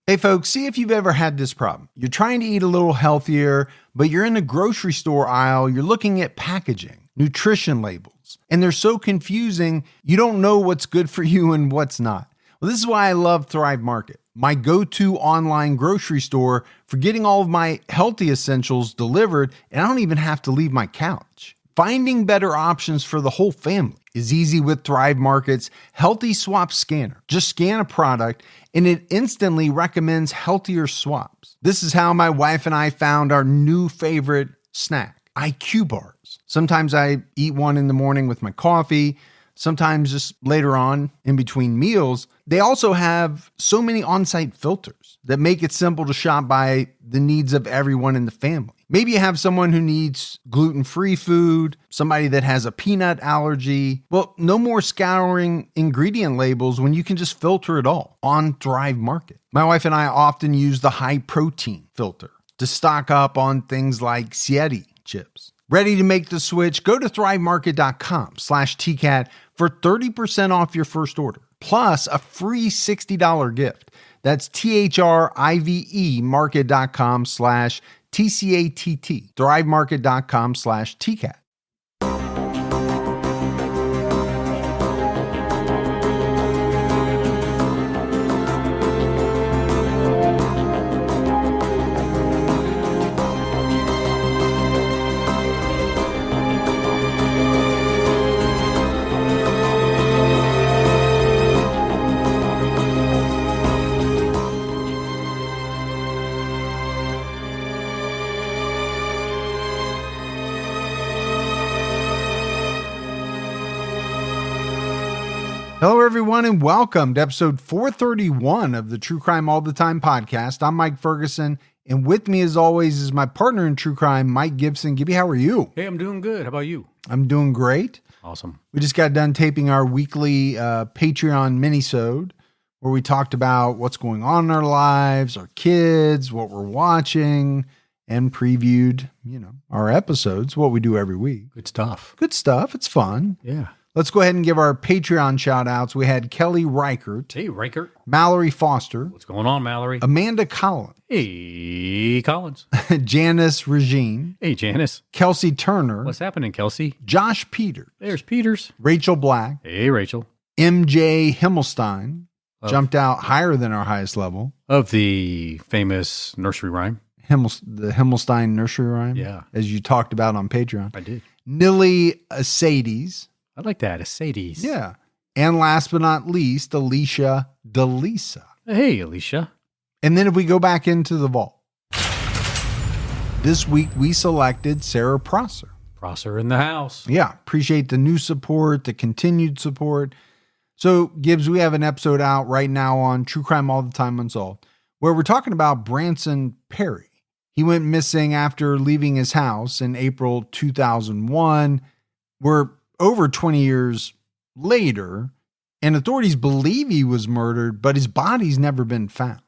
Hey folks, see if you've ever had this problem. You're trying to eat a little healthier, but you're in the grocery store aisle, you're looking at packaging, nutrition labels, and they're so confusing, you don't know what's good for you and what's not. Well, this is why I love Thrive Market, my go-to online grocery store for getting all of my healthy essentials delivered, and I don't even have to leave my couch. Finding better options for the whole family is easy with Thrive Market's Healthy Swap Scanner. Just scan a product and it instantly recommends healthier swaps. This is how my wife and I found our new favorite snack, IQ bars. Sometimes I eat one in the morning with my coffee, sometimes just later on in between meals. They also have so many on-site filters that make it simple to shop by the needs of everyone in the family. Maybe you have someone who needs gluten-free food, somebody that has a peanut allergy. Well, no more scouring ingredient labels when you can just filter it all on Thrive Market. My wife and I often use the high protein filter to stock up on things like Sieti chips. Ready to make the switch? Go to thrivemarket.com/TCAT for 30% off your first order, plus a free $60 gift. That's THRIVE market.com/TCATT. thrivemarket.com/TCAT. Hello, everyone, and welcome to episode 431 of the True Crime All the Time podcast. I'm Mike Ferguson, and with me, as always, is my partner in true crime, Mike Gibson. Gibby, how are you? Hey, I'm doing good. How about you? I'm doing great. Awesome. We just got done taping our weekly Patreon minisode, where we talked about what's going on in our lives, our kids, what we're watching, and previewed, our episodes, what we do every week. Good stuff. Good stuff. It's fun. Yeah. Let's go ahead and give our Patreon shout outs. We had Kelly Reichert. Hey, Reichert. Mallory Foster. What's going on, Mallory? Amanda Collins. Hey, Collins. Janice Regine. Hey, Janice. Kelsey Turner. What's happening, Kelsey? Josh Peters. There's Peters. Rachel Black. Hey, Rachel. MJ Himmelstein. Jumped out higher than our highest level. Of the famous nursery rhyme. The Himmelstein nursery rhyme. Yeah. As you talked about on Patreon. I did. Nilly Sades. I like that. A Sadie's. Yeah. And last but not least, Alicia DeLisa. Hey, Alicia. And then if we go back into the vault, this week we selected Sarah Prosser. Prosser in the house. Yeah. Appreciate the new support, the continued support. So, Gibbs, we have an episode out right now on True Crime All the Time Unsolved, where we're talking about Branson Perry. He went missing after leaving his house in April 2001. We're over 20 years later, and authorities believe he was murdered, but his body's never been found.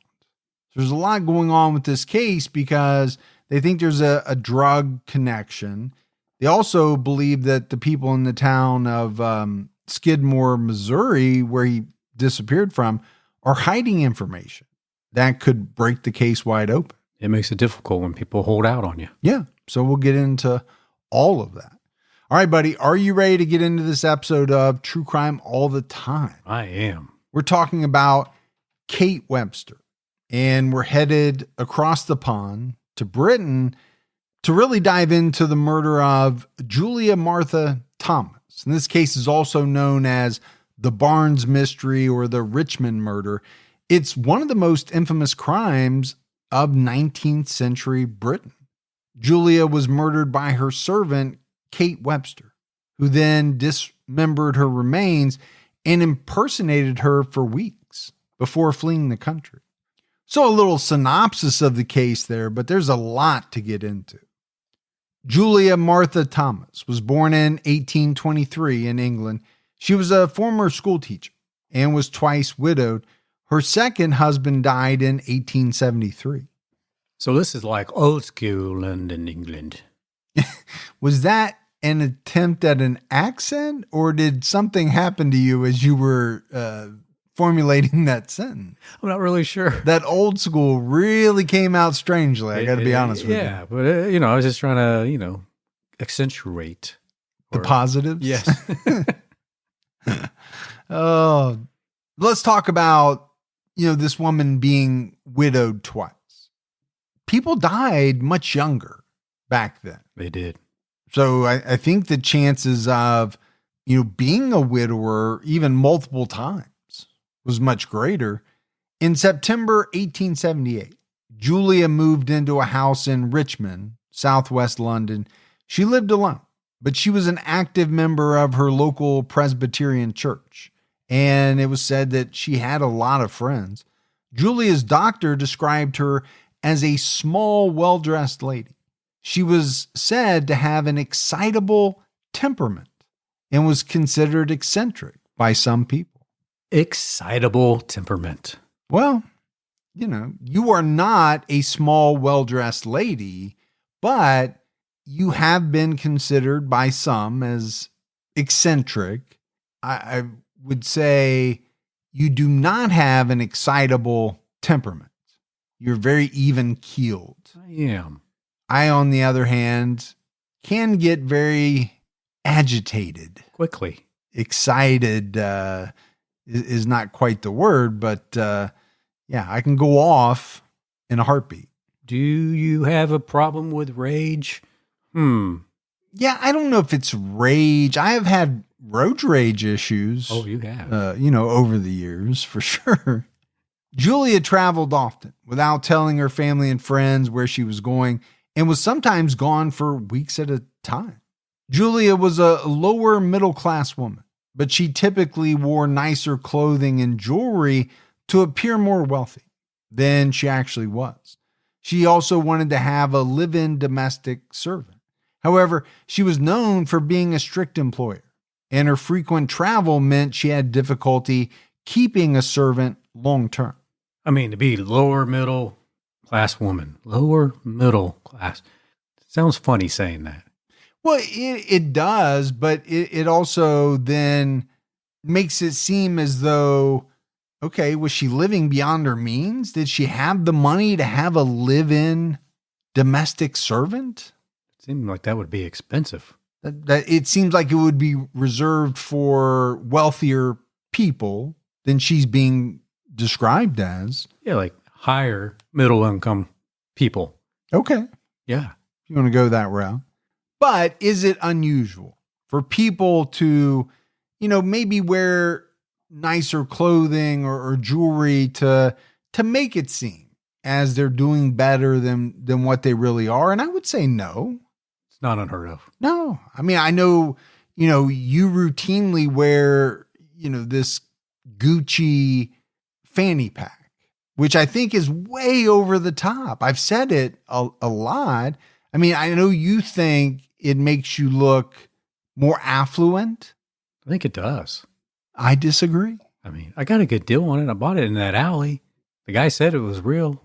There's a lot going on with this case because they think there's a drug connection. They also believe that the people in the town of Skidmore, Missouri, where he disappeared from, are hiding information that could break the case wide open. It makes it difficult when people hold out on you. Yeah. So we'll get into all of that. All right, buddy, are you ready to get into this episode of True Crime All the Time? I am. We're talking about Kate Webster, and we're headed across the pond to Britain to really dive into the murder of Julia Martha Thomas. And this case is also known as the Barnes Mystery or the Richmond Murder. It's one of the most infamous crimes of 19th century Britain. Julia was murdered by her servant, Kate Webster, who then dismembered her remains and impersonated her for weeks before fleeing the country. So a little synopsis of the case there, but there's a lot to get into. Julia Martha Thomas was born in 1823 in England. She was a former schoolteacher and was twice widowed. Her second husband died in 1873. So this is like old school London, England. Was that an attempt at an accent, or did something happen to you as you were formulating that sentence. I'm not really sure. That old school really came out strangely. I got to be honest with you. Yeah, but I was just trying to, accentuate The positives? Yes. Oh, let's talk about, this woman being widowed twice. People died much younger back then. They did. So I think the chances of, being a widower even multiple times was much greater. In September 1878, Julia moved into a house in Richmond, southwest London. She lived alone, but she was an active member of her local Presbyterian church. And it was said that she had a lot of friends. Julia's doctor described her as a small, well-dressed lady. She was said to have an excitable temperament and was considered eccentric by some people. Excitable temperament. Well, you are not a small, well-dressed lady, but you have been considered by some as eccentric. I would say you do not have an excitable temperament. You're very even-keeled. I am. I, on the other hand, can get very agitated. Quickly. Excited is not quite the word, but I can go off in a heartbeat. Do you have a problem with rage? Yeah, I don't know if it's rage. I have had road rage issues. Oh, you have. Over the years, for sure. Julia traveled often without telling her family and friends where she was going and was sometimes gone for weeks at a time. Julia was a lower middle class woman, but she typically wore nicer clothing and jewelry to appear more wealthy than she actually was. She also wanted to have a live-in domestic servant. However, she was known for being a strict employer, and her frequent travel meant she had difficulty keeping a servant long-term. I mean, to be lower middle class woman. Lower middle class. Sounds funny saying that. Well, it does, but it also then makes it seem as though, okay, was she living beyond her means? Did she have the money to have a live-in domestic servant? It seemed like that would be expensive. That it seems like it would be reserved for wealthier people than she's being described as. Yeah, like higher middle income people. Okay. Yeah. You want to go that route. But is it unusual for people to, maybe wear nicer clothing or jewelry to make it seem as they're doing better than what they really are? And I would say no. It's not unheard of. No. I mean, I know, you routinely wear, this Gucci fanny pack, which I think is way over the top. I've said it a lot. I mean, I know you think it makes you look more affluent. I think it does. I disagree. I mean, I got a good deal on it. I bought it in that alley. The guy said it was real.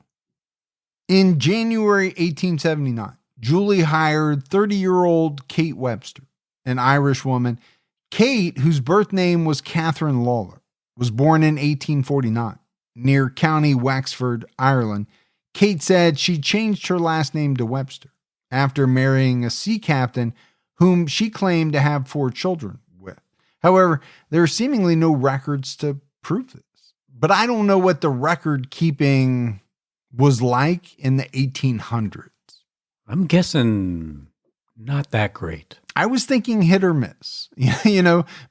In January 1879, Julie hired 30-year-old Kate Webster, an Irish woman. Kate, whose birth name was Catherine Lawler, was born in 1849 near County Wexford, Ireland. Kate said she changed her last name to Webster after marrying a sea captain whom she claimed to have 4 children with. However, there are seemingly no records to prove this. But I don't know what the record keeping was like in the 1800s. I'm guessing not that great. I was thinking hit or miss.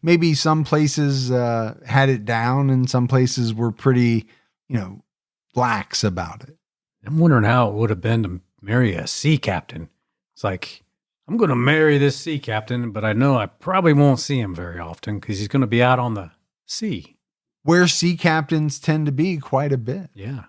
Maybe some places had it down and some places were pretty, lax about it. I'm wondering how it would have been to marry a sea captain. It's like, I'm going to marry this sea captain, but I know I probably won't see him very often because he's going to be out on the sea. Where sea captains tend to be quite a bit. Yeah.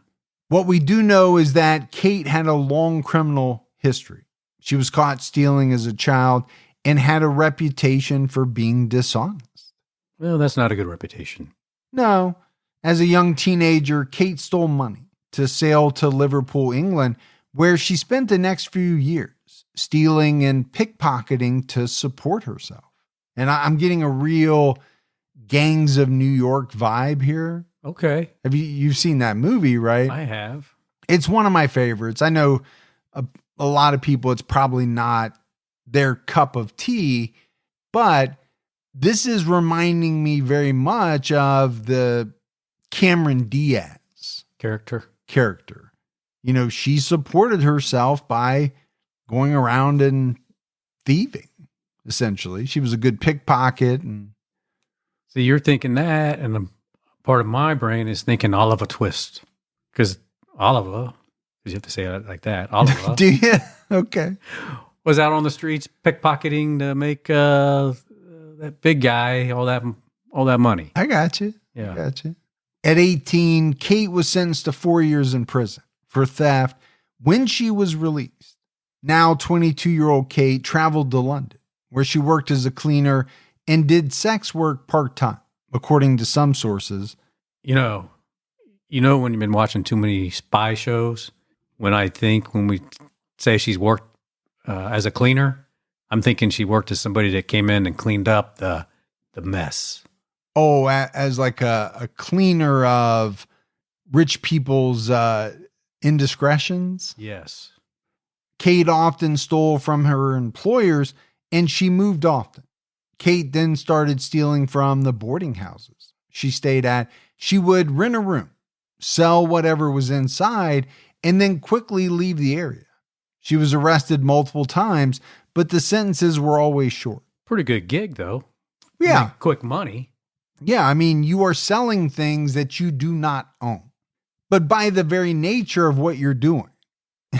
What we do know is that Kate had a long criminal history. She was caught stealing as a child and had a reputation for being dishonest. Well, that's not a good reputation. No. As a young teenager, Kate stole money to sail to Liverpool, England, where she spent the next few years stealing and pickpocketing to support herself. And I'm getting a real Gangs of New York vibe here. Okay. You've seen that movie, right? I have. It's one of my favorites. I know a lot of people, it's probably not their cup of tea, but this is reminding me very much of the Cameron Diaz Character. She supported herself by going around and thieving, essentially. She was a good pickpocket. And so you're thinking that, and a part of my brain is thinking Oliver Twist. Because Oliver, because you have to say it like that, Oliver. Do you? Okay. Was out on the streets pickpocketing to make that big guy all that money. I got you. Yeah. I got you. At 18, Kate was sentenced to 4 years in prison for theft when she was released. Now 22-year-old Kate traveled to London, where she worked as a cleaner and did sex work part-time, according to some sources. You know when you've been watching too many spy shows, when we say she's worked as a cleaner, I'm thinking she worked as somebody that came in and cleaned up the mess. Oh, as like a cleaner of rich people's indiscretions? Yes. Kate often stole from her employers, and she moved often. Kate then started stealing from the boarding houses she stayed at. She would rent a room, sell whatever was inside, and then quickly leave the area. She was arrested multiple times, but the sentences were always short. Pretty good gig, though. Yeah. Make quick money. Yeah, I mean, you are selling things that you do not own. But by the very nature of what you're doing,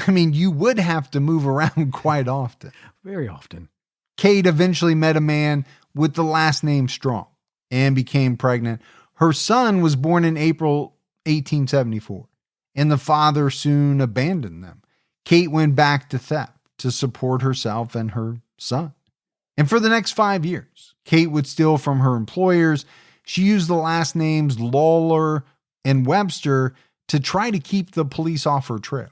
I mean, you would have to move around quite often. Very often. Kate eventually met a man with the last name Strong and became pregnant. Her son was born in April 1874, and the father soon abandoned them. Kate went back to theft to support herself and her son. And for the next 5 years, Kate would steal from her employers. She used the last names Lawler and Webster to try to keep the police off her trail.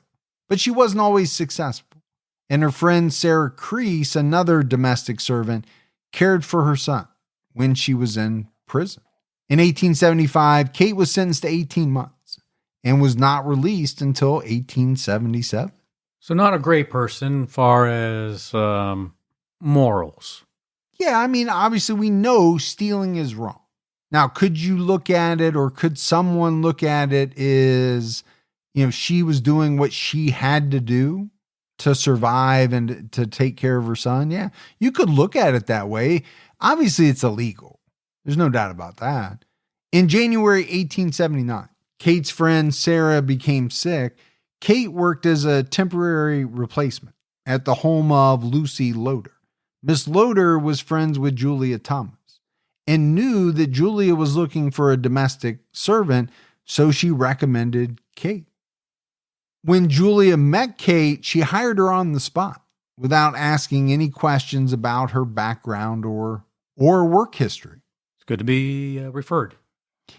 But she wasn't always successful. And her friend Sarah Crease, another domestic servant, cared for her son when she was in prison. In 1875, Kate was sentenced to 18 months and was not released until 1877. So not a great person as far as morals. Yeah, I mean, obviously we know stealing is wrong. Now, could you look at it, or could someone look at it as, she was doing what she had to do to survive and to take care of her son? Yeah, you could look at it that way. Obviously, it's illegal. There's no doubt about that. In January 1879, Kate's friend Sarah became sick. Kate worked as a temporary replacement at the home of Lucy Loader. Miss Loader was friends with Julia Thomas and knew that Julia was looking for a domestic servant, so she recommended Kate. When Julia met Kate, she hired her on the spot without asking any questions about her background or work history. It's good to be referred.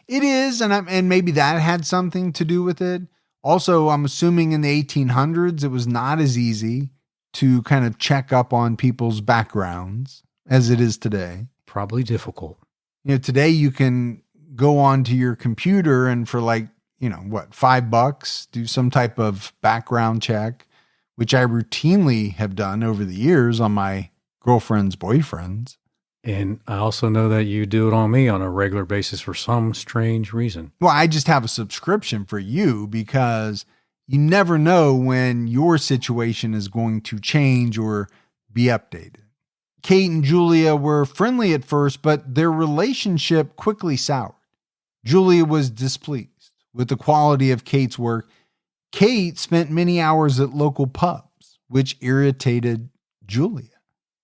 It is, and maybe that had something to do with it. Also, I'm assuming in the 1800s, it was not as easy to kind of check up on people's backgrounds as it is today. Probably difficult. Today you can go onto your computer and for $5, do some type of background check, which I routinely have done over the years on my girlfriend's boyfriends. And I also know that you do it on me on a regular basis for some strange reason. Well, I just have a subscription for you because you never know when your situation is going to change or be updated. Kate and Julia were friendly at first, but their relationship quickly soured. Julia was displeased with the quality of Kate's work. Kate spent many hours at local pubs, which irritated Julia.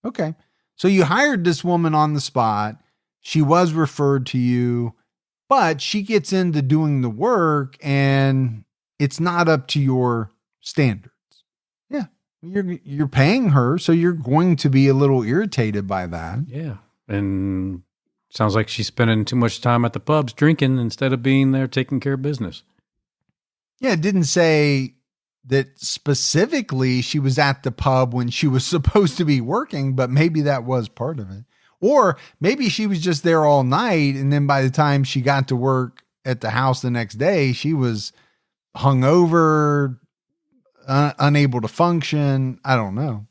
Okay, so you hired this woman on the spot. She was referred to you, but she gets into doing the work and it's not up to your standards. Yeah, you're paying her, so you're going to be a little irritated by that. Yeah, and sounds like she's spending too much time at the pubs drinking instead of being there taking care of business. Yeah, it didn't say that specifically she was at the pub when she was supposed to be working, but maybe that was part of it. Or maybe she was just there all night, and then by the time she got to work at the house the next day, she was hungover, unable to function. I don't know.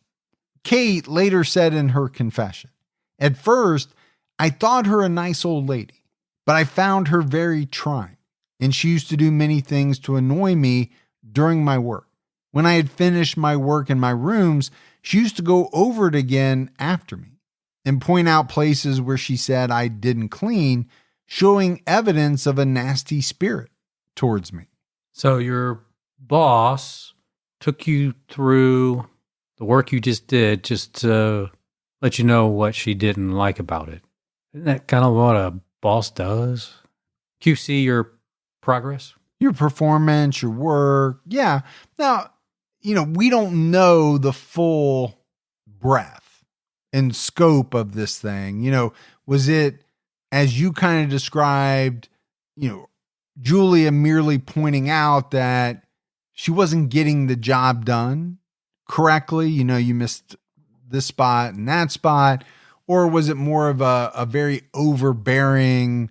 Kate later said in her confession, "At first, I thought her a nice old lady, but I found her very trying, and she used to do many things to annoy me during my work. When I had finished my work in my rooms, she used to go over it again after me and point out places where she said I didn't clean, showing evidence of a nasty spirit towards me." So your boss took you through the work you just did just to let you know what she didn't like about it. Isn't that kind of what a boss does? QC your progress? Your performance, your work. Yeah. Now, we don't know the full breadth and scope of this thing. Was it, as you kind of described, Julia merely pointing out that she wasn't getting the job done correctly? You missed this spot and that spot. Or was it more of a very overbearing,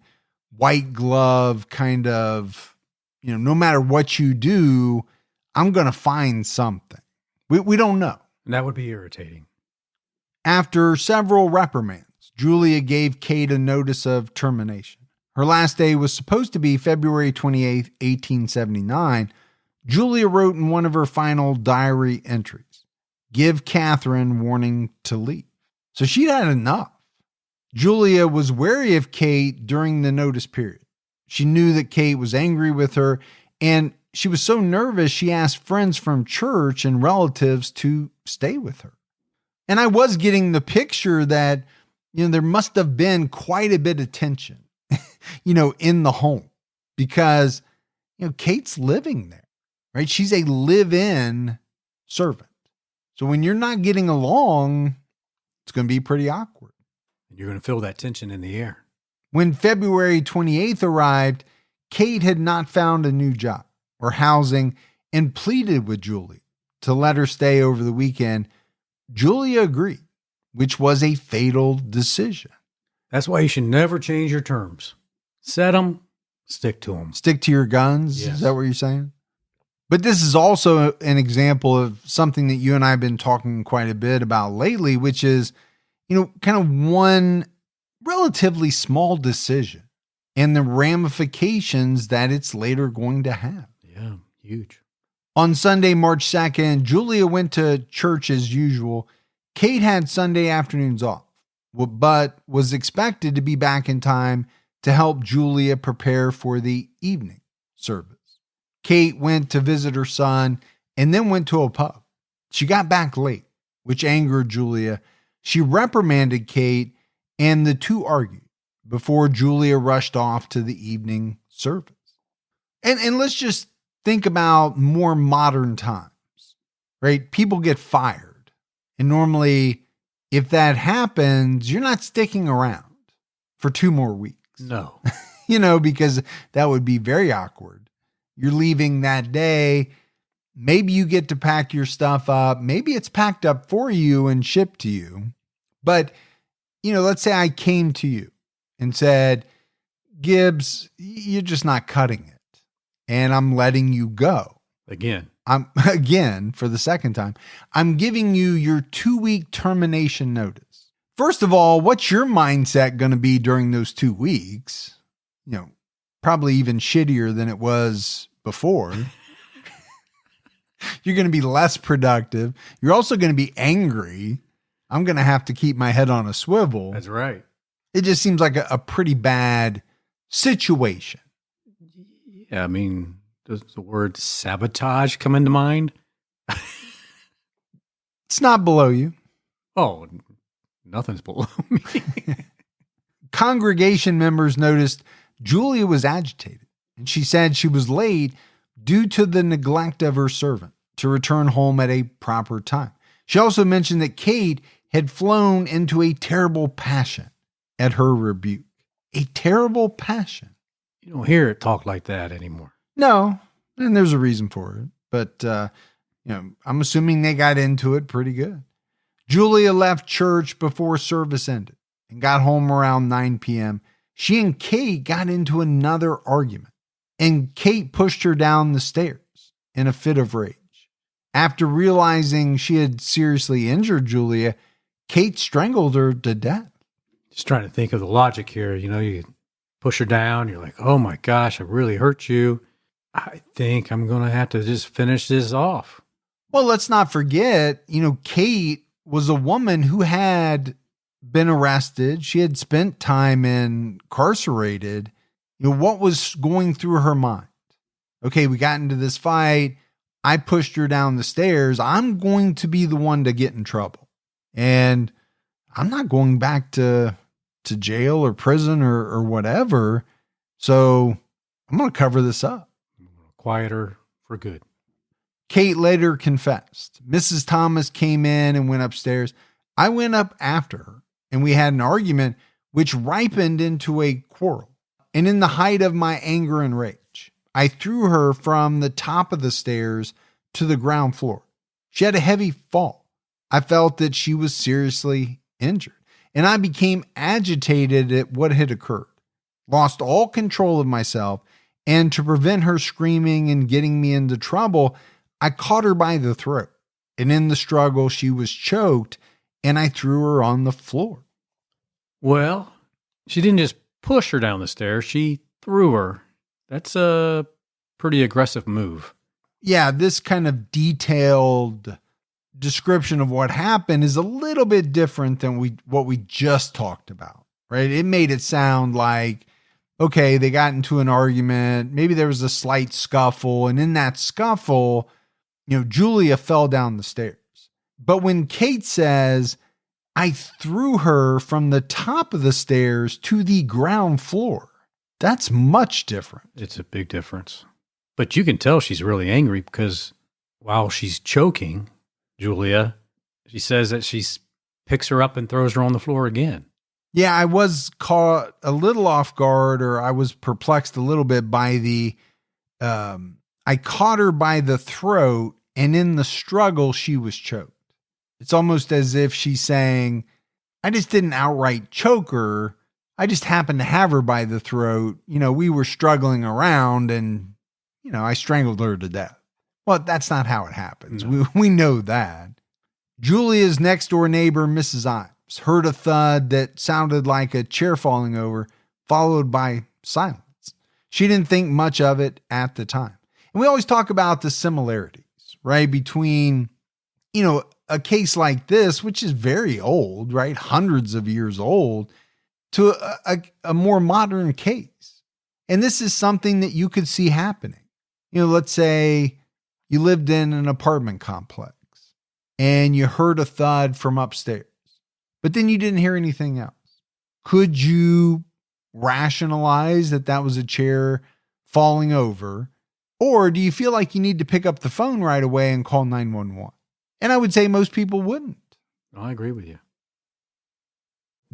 white glove kind of, no matter what you do, I'm going to find something. We don't know. And that would be irritating. After several reprimands, Julia gave Kate a notice of termination. Her last day was supposed to be February 28th, 1879. Julia wrote in one of her final diary entries, "Give Catherine warning to leave." So she'd had enough. Julia was wary of Kate during the notice period. She knew that Kate was angry with her, and she was so nervous she asked friends from church and relatives to stay with her. And I was getting the picture that, there must have been quite a bit of tension, in the home because, Kate's living there, right? She's a live-in servant. So when you're not getting along, it's going to be pretty awkward. You're going to feel that tension in the air. When February 28th arrived, Kate had not found a new job or housing and pleaded with Julia to let her stay over the weekend. Julia agreed, which was a fatal decision. That's why you should never change your terms. Set them, stick to them. Stick to your guns? Yes. Is that what you're saying? But this is also an example of something that you and I have been talking quite a bit about lately, which is, kind of one relatively small decision and the ramifications that it's later going to have. Yeah, huge. On Sunday, March 2nd, Julia went to church as usual. Kate had Sunday afternoons off, but was expected to be back in time to help Julia prepare for the evening service. Kate went to visit her son and then went to a pub. She got back late, which angered Julia. She reprimanded Kate and the two argued before Julia rushed off to the evening service. And let's just think about more modern times, right? People get fired. And normally, if that happens, you're not sticking around for 2 more weeks. No. Because that would be very awkward. You're leaving that day. Maybe you get to pack your stuff up. Maybe it's packed up for you and shipped to you. But, let's say I came to you and said, "Gibbs, you're just not cutting it. And I'm letting you go." Again, for the second time, I'm giving you your 2-week termination notice. First of all, what's your mindset going to be during those 2 weeks? Probably even shittier than it was before. You're going to be less productive. You're also going to be angry. I'm going to have to keep my head on a swivel. That's right. It just seems like a pretty bad situation. Yeah, I mean, does the word sabotage come into mind? It's not below you. Oh, nothing's below me. Congregation members noticed Julia was agitated, and she said she was late due to the neglect of her servant to return home at a proper time. She also mentioned that Kate had flown into a terrible passion at her rebuke. A terrible passion. You don't hear it talk like that anymore. No, and there's a reason for it. But, I'm assuming they got into it pretty good. Julia left church before service ended and got home around 9 p.m. She and Kate got into another argument and Kate pushed her down the stairs in a fit of rage. After realizing she had seriously injured Julia, Kate strangled her to death. Just trying to think of the logic here. You push her down. You're like, oh my gosh, I really hurt you. I think I'm going to have to just finish this off. Well, let's not forget, Kate was a woman who had been arrested. She had spent time incarcerated. What was going through her mind? Okay, we got into this fight. I pushed her down the stairs. I'm going to be the one to get in trouble. And I'm not going back to jail or prison or whatever. So I'm going to cover this up. Quiet her for good. Kate later confessed. Mrs. Thomas came in and went upstairs. I went up after her and we had an argument which ripened into a quarrel. And in the height of my anger and rage, I threw her from the top of the stairs to the ground floor. She had a heavy fall. I felt that she was seriously injured, and I became agitated at what had occurred, lost all control of myself, and to prevent her screaming and getting me into trouble, I caught her by the throat, and in the struggle, she was choked, and I threw her on the floor. Well, she didn't just push her down the stairs, she threw her. That's a pretty aggressive move. Yeah, this kind of detailed description of what happened is a little bit different than what we just talked about, right? It made it sound like, okay, they got into an argument. Maybe there was a slight scuffle. And in that scuffle, Julia fell down the stairs. But when Kate says, I threw her from the top of the stairs to the ground floor, that's much different. It's a big difference. But you can tell she's really angry because while she's choking Julia, she says that she picks her up and throws her on the floor again. Yeah, I was caught a little off guard, or I was perplexed a little bit by I caught her by the throat, and in the struggle, she was choked. It's almost as if she's saying, I just didn't outright choke her. I just happened to have her by the throat. We were struggling around and, I strangled her to death. Well, that's not how it happens. No. We know that. Julia's next door neighbor, Mrs. Ives, heard a thud that sounded like a chair falling over, followed by silence. She didn't think much of it at the time. And we always talk about the similarities, right? Between, a case like this, which is very old, right? Hundreds of years old, to a more modern case. And this is something that you could see happening. Let's say you lived in an apartment complex and you heard a thud from upstairs, but then you didn't hear anything else. Could you rationalize that was a chair falling over? Or do you feel like you need to pick up the phone right away and call 911? And I would say most people wouldn't. I agree with you.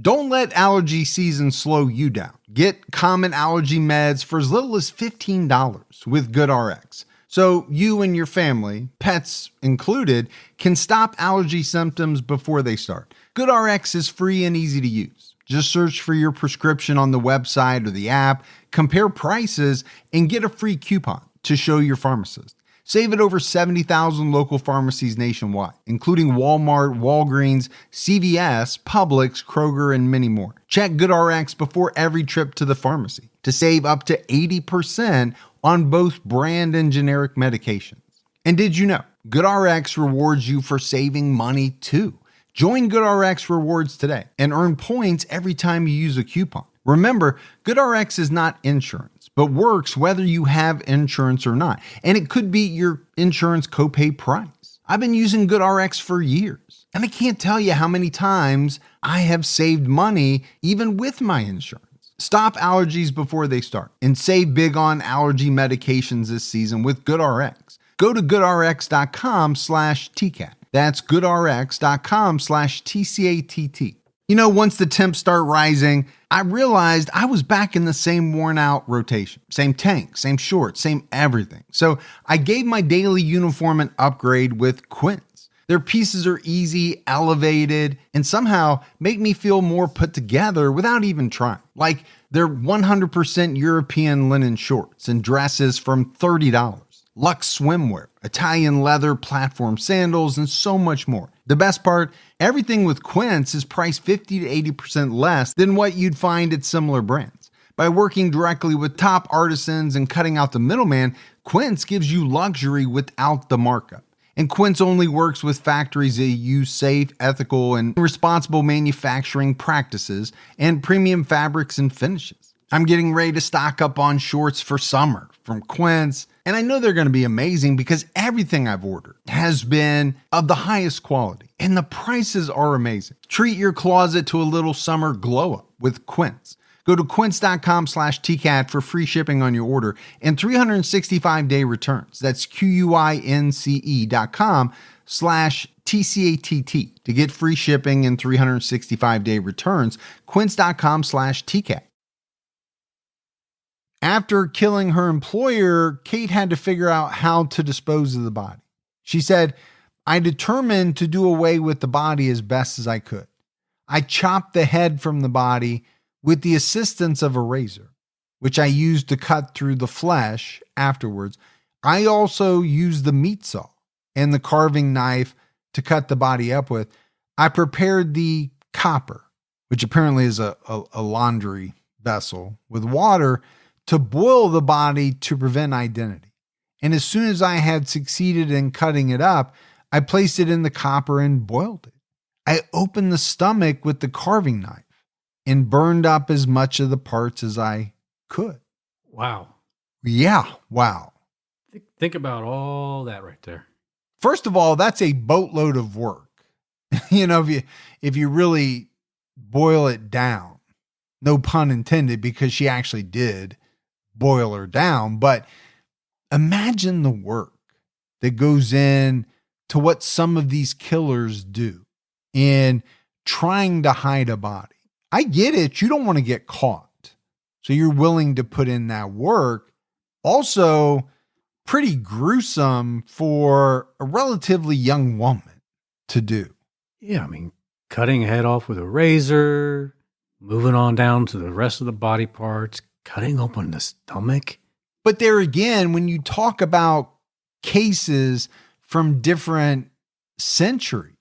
Don't let allergy season slow you down. Get common allergy meds for as little as $15 with GoodRx. So you and your family, pets included, can stop allergy symptoms before they start. GoodRx is free and easy to use. Just search for your prescription on the website or the app, compare prices, and get a free coupon to show your pharmacist. Save at over 70,000 local pharmacies nationwide, including Walmart, Walgreens, CVS, Publix, Kroger, and many more. Check GoodRx before every trip to the pharmacy to save up to 80% on both brand and generic medications. And did you know GoodRx rewards you for saving money too? Join GoodRx Rewards today and earn points every time you use a coupon. Remember, GoodRx is not insurance, but works whether you have insurance or not. And it could be your insurance copay price. I've been using GoodRx for years, and I can't tell you how many times I have saved money even with my insurance. Stop allergies before they start and save big on allergy medications this season with GoodRx. Go to goodrx.com/TCAT. That's goodrx.com/TCATT. Once the temps start rising, I realized I was back in the same worn out rotation. Same tank, same shorts, same everything. So I gave my daily uniform an upgrade with Quince. Their pieces are easy, elevated, and somehow make me feel more put together without even trying. Like They're 100% European linen shorts and dresses from $30. Luxe swimwear, Italian leather platform sandals, and so much more. The best part, everything with Quince is priced 50 to 80% less than what you'd find at similar brands. By working directly with top artisans and cutting out the middleman, Quince gives you luxury without the markup. And Quince only works with factories that use safe, ethical, and responsible manufacturing practices and premium fabrics and finishes. I'm getting ready to stock up on shorts for summer from Quince, and I know they're going to be amazing because everything I've ordered has been of the highest quality, and the prices are amazing. Treat your closet to a little summer glow up with Quince. Go to quince.com/TCAT for free shipping on your order and 365-day returns. That's QUINCE.com/TCATT to get free shipping and 365-day returns. Quince.com/TCAT. After killing her employer, Kate had to figure out how to dispose of the body. She said, "I determined to do away with the body as best as I could. I chopped the head from the body with the assistance of a razor, which I used to cut through the flesh afterwards. I also used the meat saw and the carving knife to cut the body up with. I prepared the copper, which apparently is a laundry vessel, with water to boil the body to prevent identity. And as soon as I had succeeded in cutting it up, I placed it in the copper and boiled it. I opened the stomach with the carving knife and burned up as much of the parts as I could." Wow. Yeah, wow. Think about all that right there. First of all, that's a boatload of work. If you really boil it down, no pun intended, because she actually did boil her down. But imagine the work that goes in to what some of these killers do in trying to hide a body. I get it. You don't want to get caught. So you're willing to put in that work. Also, pretty gruesome for a relatively young woman to do. Yeah, I mean, cutting a head off with a razor, moving on down to the rest of the body parts, cutting open the stomach. But there again, when you talk about cases from different centuries,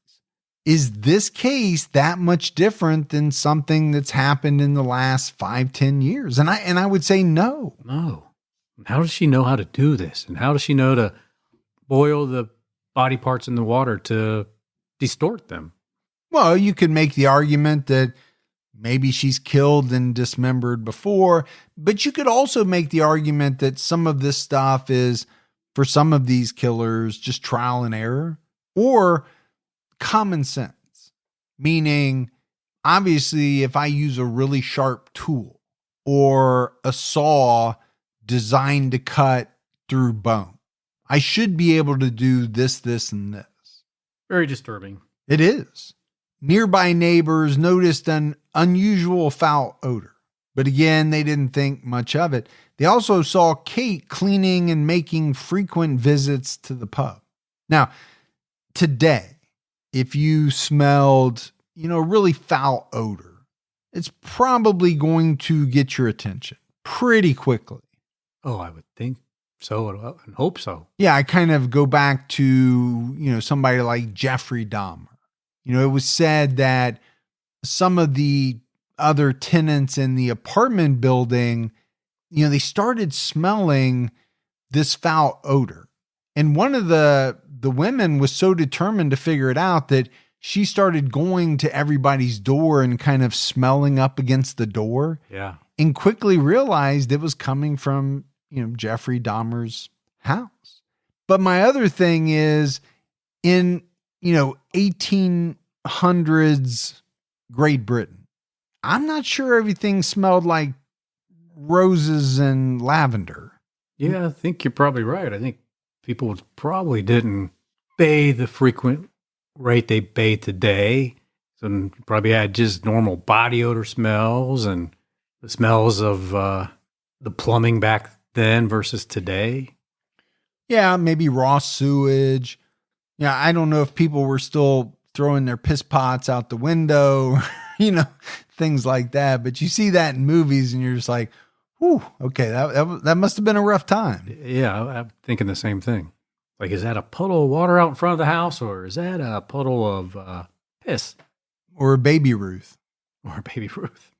is this case that much different than something that's happened in the last 5-10 years? And I would say no. No. How does she know how to do this? And how does she know to boil the body parts in the water to distort them? Well, you could make the argument that maybe she's killed and dismembered before, but you could also make the argument that some of this stuff is, for some of these killers, just trial and error or common sense. Meaning, obviously, if I use a really sharp tool or a saw designed to cut through bone, I should be able to do this, and this. Very disturbing. It is. Nearby neighbors noticed an unusual foul odor, but again, they didn't think much of it. They also saw Kate cleaning and making frequent visits to the pub. Now, today, if you smelled, really foul odor, it's probably going to get your attention pretty quickly. Oh, I would think so and hope so. Yeah, I kind of go back to, somebody like Jeffrey Dahmer. It was said that some of the other tenants in the apartment building, they started smelling this foul odor. And one of the women was so determined to figure it out that she started going to everybody's door and kind of smelling up against the door. Yeah. And quickly realized it was coming from, Jeffrey Dahmer's house. But my other thing is in, 1800s Great Britain, I'm not sure everything smelled like roses and lavender. Yeah, I think you're probably right. I think people probably didn't bathe the frequent rate they bathe today. So you probably had just normal body odor smells and the smells of the plumbing back then versus today. Yeah, maybe raw sewage. Yeah, I don't know if people were still throwing their piss pots out the window, things like that. But you see that in movies and you're just like, whew, okay, that must have been a rough time. Yeah, I'm thinking the same thing. Like, is that a puddle of water out in front of the house, or is that a puddle of piss? Or a baby Ruth. Or a baby Ruth.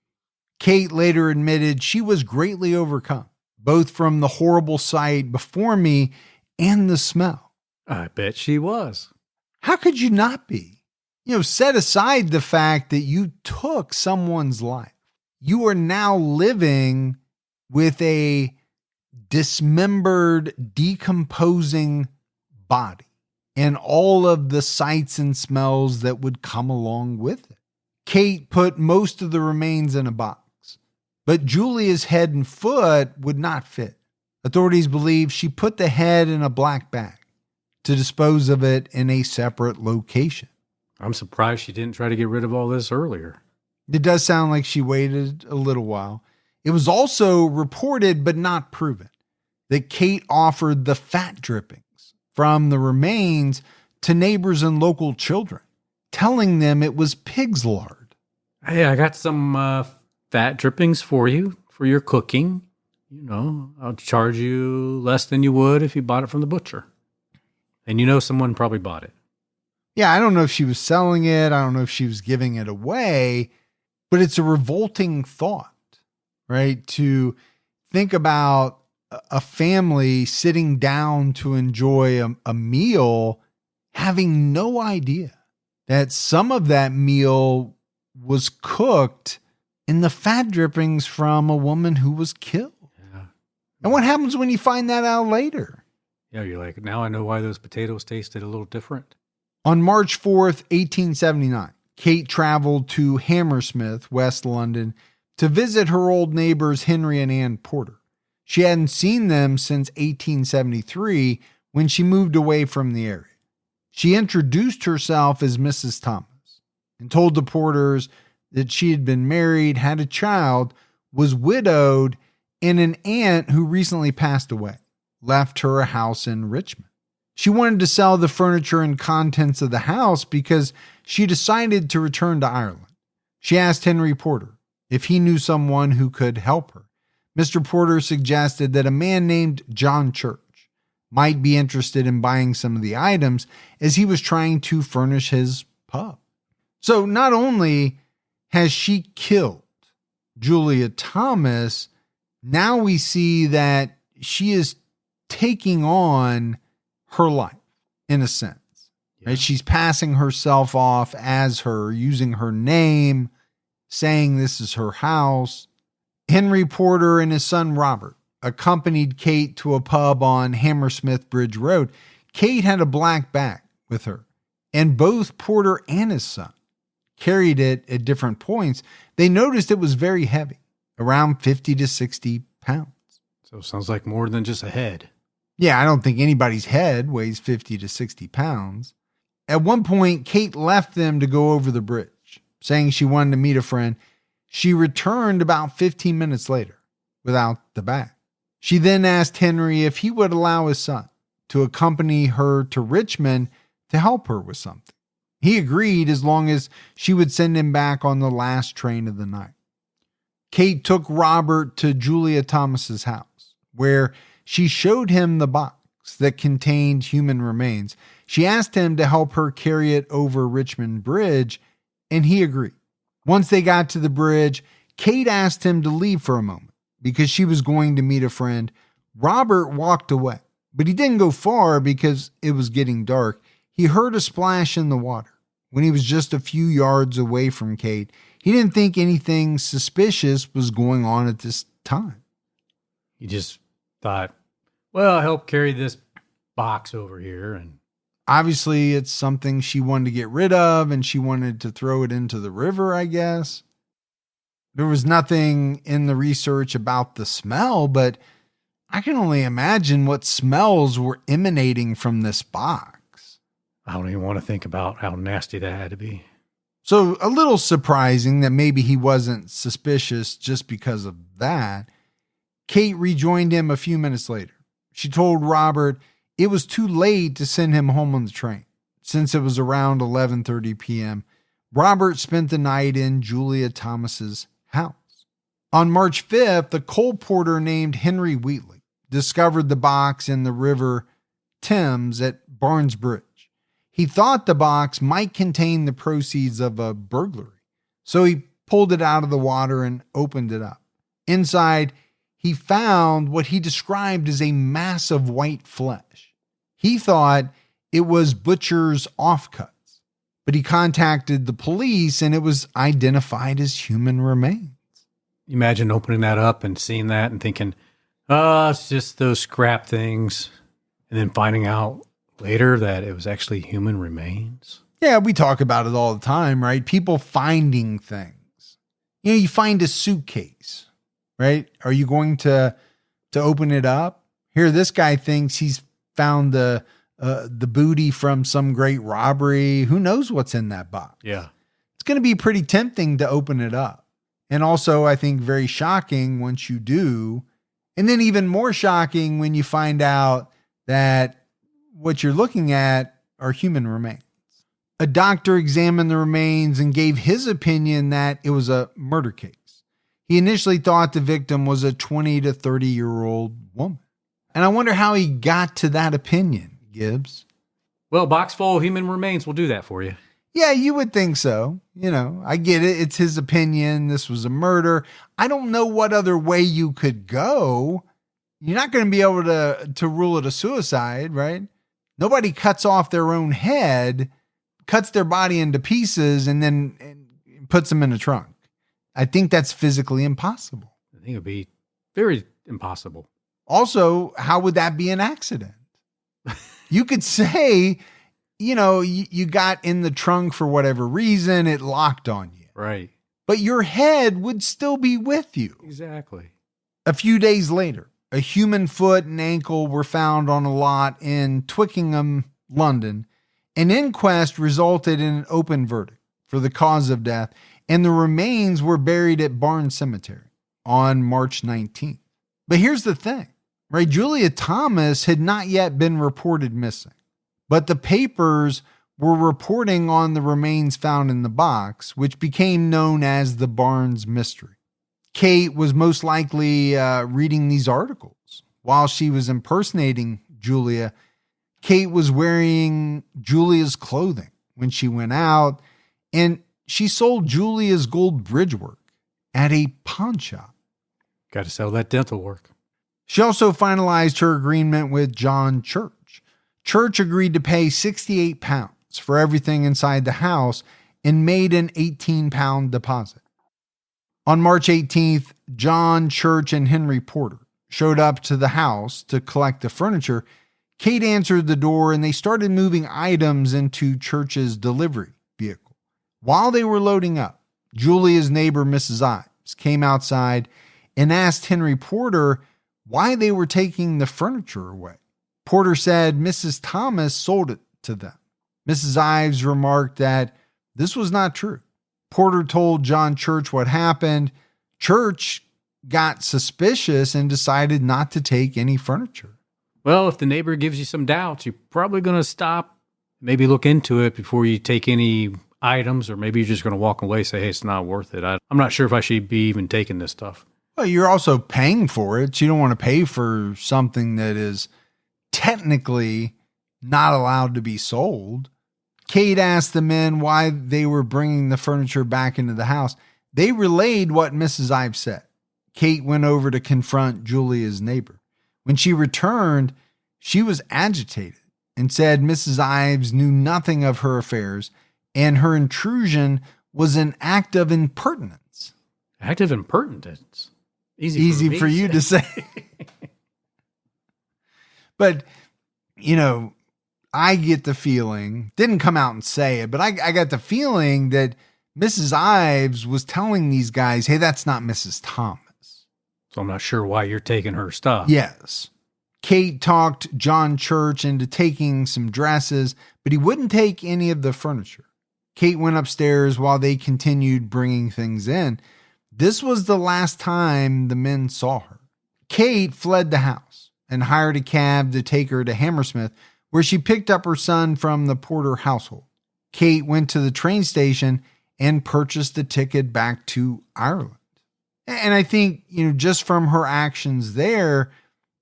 Kate later admitted she was greatly overcome, both from the horrible sight before me and the smell. I bet she was. How could you not be? Set aside the fact that you took someone's life. You are now living with a dismembered, decomposing body and all of the sights and smells that would come along with it. Kate put most of the remains in a box, but Julia's head and foot would not fit. Authorities believe she put the head in a black bag to dispose of it in a separate location. I'm surprised she didn't try to get rid of all this earlier. It does sound like she waited a little while. It was also reported, but not proven, that Kate offered the fat drippings from the remains to neighbors and local children, telling them it was pig's lard. Hey, I got some fat drippings for you for your cooking. I'll charge you less than you would if you bought it from the butcher. And someone probably bought it. Yeah, I don't know if she was selling it. I don't know if she was giving it away, but it's a revolting thought, right? To think about a family sitting down to enjoy a meal, having no idea that some of that meal was cooked in the fat drippings from a woman who was killed. Yeah. And what happens when you find that out later? Yeah, you're like, now I know why those potatoes tasted a little different. On March 4th, 1879, Kate traveled to Hammersmith, West London, to visit her old neighbors Henry and Ann Porter. She hadn't seen them since 1873 when she moved away from the area. She introduced herself as Mrs. Thomas and told the Porters that she had been married, had a child, was widowed, and an aunt who recently passed away left her a house in Richmond. She wanted to sell the furniture and contents of the house because she decided to return to Ireland. She asked Henry Porter if he knew someone who could help her. Mr. Porter suggested that a man named John Church might be interested in buying some of the items as he was trying to furnish his pub. So not only has she killed Julia Thomas, now we see that she is taking on her life, in a sense, right? She's passing herself off as her, using her name, saying this is her house. Henry Porter and his son Robert accompanied Kate to a pub on Hammersmith Bridge Road. Kate had a black bag with her, and both Porter and his son carried it at different points. They noticed it was very heavy, around 50 to 60 pounds. So it sounds like more than just a head. Yeah, I don't think anybody's head weighs 50 to 60 pounds. At one point, Kate left them to go over the bridge, saying she wanted to meet a friend. She returned about 15 minutes later without the bag. She then asked Henry if he would allow his son to accompany her to Richmond to help her with something. He agreed as long as she would send him back on the last train of the night. Kate took Robert to Julia Thomas's house, where she showed him the box that contained human remains. She asked him to help her carry it over Richmond Bridge, and he agreed. Once they got to the bridge, Kate asked him to leave for a moment because she was going to meet a friend. Robert walked away, but he didn't go far because it was getting dark. He heard a splash in the water when he was just a few yards away from Kate. He didn't think anything suspicious was going on at this time. He just thought, well, I'll help carry this box over here. And obviously it's something she wanted to get rid of and she wanted to throw it into the river, I guess. There was nothing in the research about the smell, but I can only imagine what smells were emanating from this box. I don't even want to think about how nasty that had to be. So a little surprising that maybe he wasn't suspicious just because of that. Kate rejoined him a few minutes later. She told Robert it was too late to send him home on the train since it was around 11:30 p.m. Robert spent the night in Julia Thomas's house. On March 5th, a coal porter named Henry Wheatley discovered the box in the River Thames at Barnes Bridge. He thought the box might contain the proceeds of a burglary, so he pulled it out of the water and opened it up. Inside, he found what he described as a mass of white flesh. He thought it was butcher's offcuts, but he contacted the police and it was identified as human remains. Imagine opening that up and seeing that and thinking, oh, it's just those scrap things. And then finding out later that it was actually human remains. Yeah, we talk about it all the time, right? People finding things. You know, you find a suitcase, right? Are you going to open it up? Here, this guy thinks he's found the booty from some great robbery. Who knows what's in that box? Yeah. It's going to be pretty tempting to open it up. And also, I think, very shocking once you do. And then even more shocking when you find out that what you're looking at are human remains. A doctor examined the remains and gave his opinion that it was a murder case. He initially thought the victim was a 20 to 30-year-old woman. And I wonder how he got to that opinion, Gibbs. Well, a box full of human remains will do that for you. Yeah, you would think so. You know, I get it. It's his opinion. This was a murder. I don't know what other way you could go. You're not going to be able to rule it a suicide, right? Nobody cuts off their own head, cuts their body into pieces, and then puts them in a trunk. I think that's physically impossible. I think it would be very impossible. Also, how would that be an accident? You could say, you know, you got in the trunk for whatever reason, it locked on you. Right. But your head would still be with you. Exactly. A few days later, a human foot and ankle were found on a lot in Twickenham, London. An inquest resulted in an open verdict for the cause of death, and the remains were buried at Barnes Cemetery on March 19th. But here's the thing, right? Julia Thomas had not yet been reported missing, but the papers were reporting on the remains found in the box, which became known as the Barnes mystery. Kate was most likely reading these articles while she was impersonating Julia. Kate was wearing Julia's clothing when she went out, and she sold Julia's gold bridge work at a pawn shop. Got to sell that dental work. She also finalized her agreement with John Church. Church agreed to pay £68 for everything inside the house and made an £18 deposit. On March 18th, John Church and Henry Porter showed up to the house to collect the furniture. Kate answered the door and they started moving items into Church's delivery vehicle. While they were loading up, Julia's neighbor, Mrs. Ives, came outside and asked Henry Porter why they were taking the furniture away. Porter said Mrs. Thomas sold it to them. Mrs. Ives remarked that this was not true. Porter told John Church what happened. Church got suspicious and decided not to take any furniture. Well, if the neighbor gives you some doubts, you're probably going to stop, maybe look into it before you take any items, or maybe you're just going to walk away and say, hey, it's not worth it. I'm not sure if I should be even taking this stuff. Well, you're also paying for it. So you don't want to pay for something that is technically not allowed to be sold. Kate asked the men why they were bringing the furniture back into the house. They relayed what Mrs. Ives said. Kate went over to confront Julia's neighbor. When she returned, she was agitated and said Mrs. Ives knew nothing of her affairs and her intrusion was an act of impertinence. Act of impertinence? Easy for you to say. But, you know, I get the feeling, didn't come out and say it, but I got the feeling that Mrs. Ives was telling these guys, hey, that's not Mrs. Thomas. So I'm not sure why you're taking her stuff. Yes. Kate talked John Church into taking some dresses, but he wouldn't take any of the furniture. Kate went upstairs while they continued bringing things in. This was the last time the men saw her. Kate fled the house and hired a cab to take her to Hammersmith, where she picked up her son from the Porter household. Kate went to the train station and purchased a ticket back to Ireland. And I think, just from her actions there,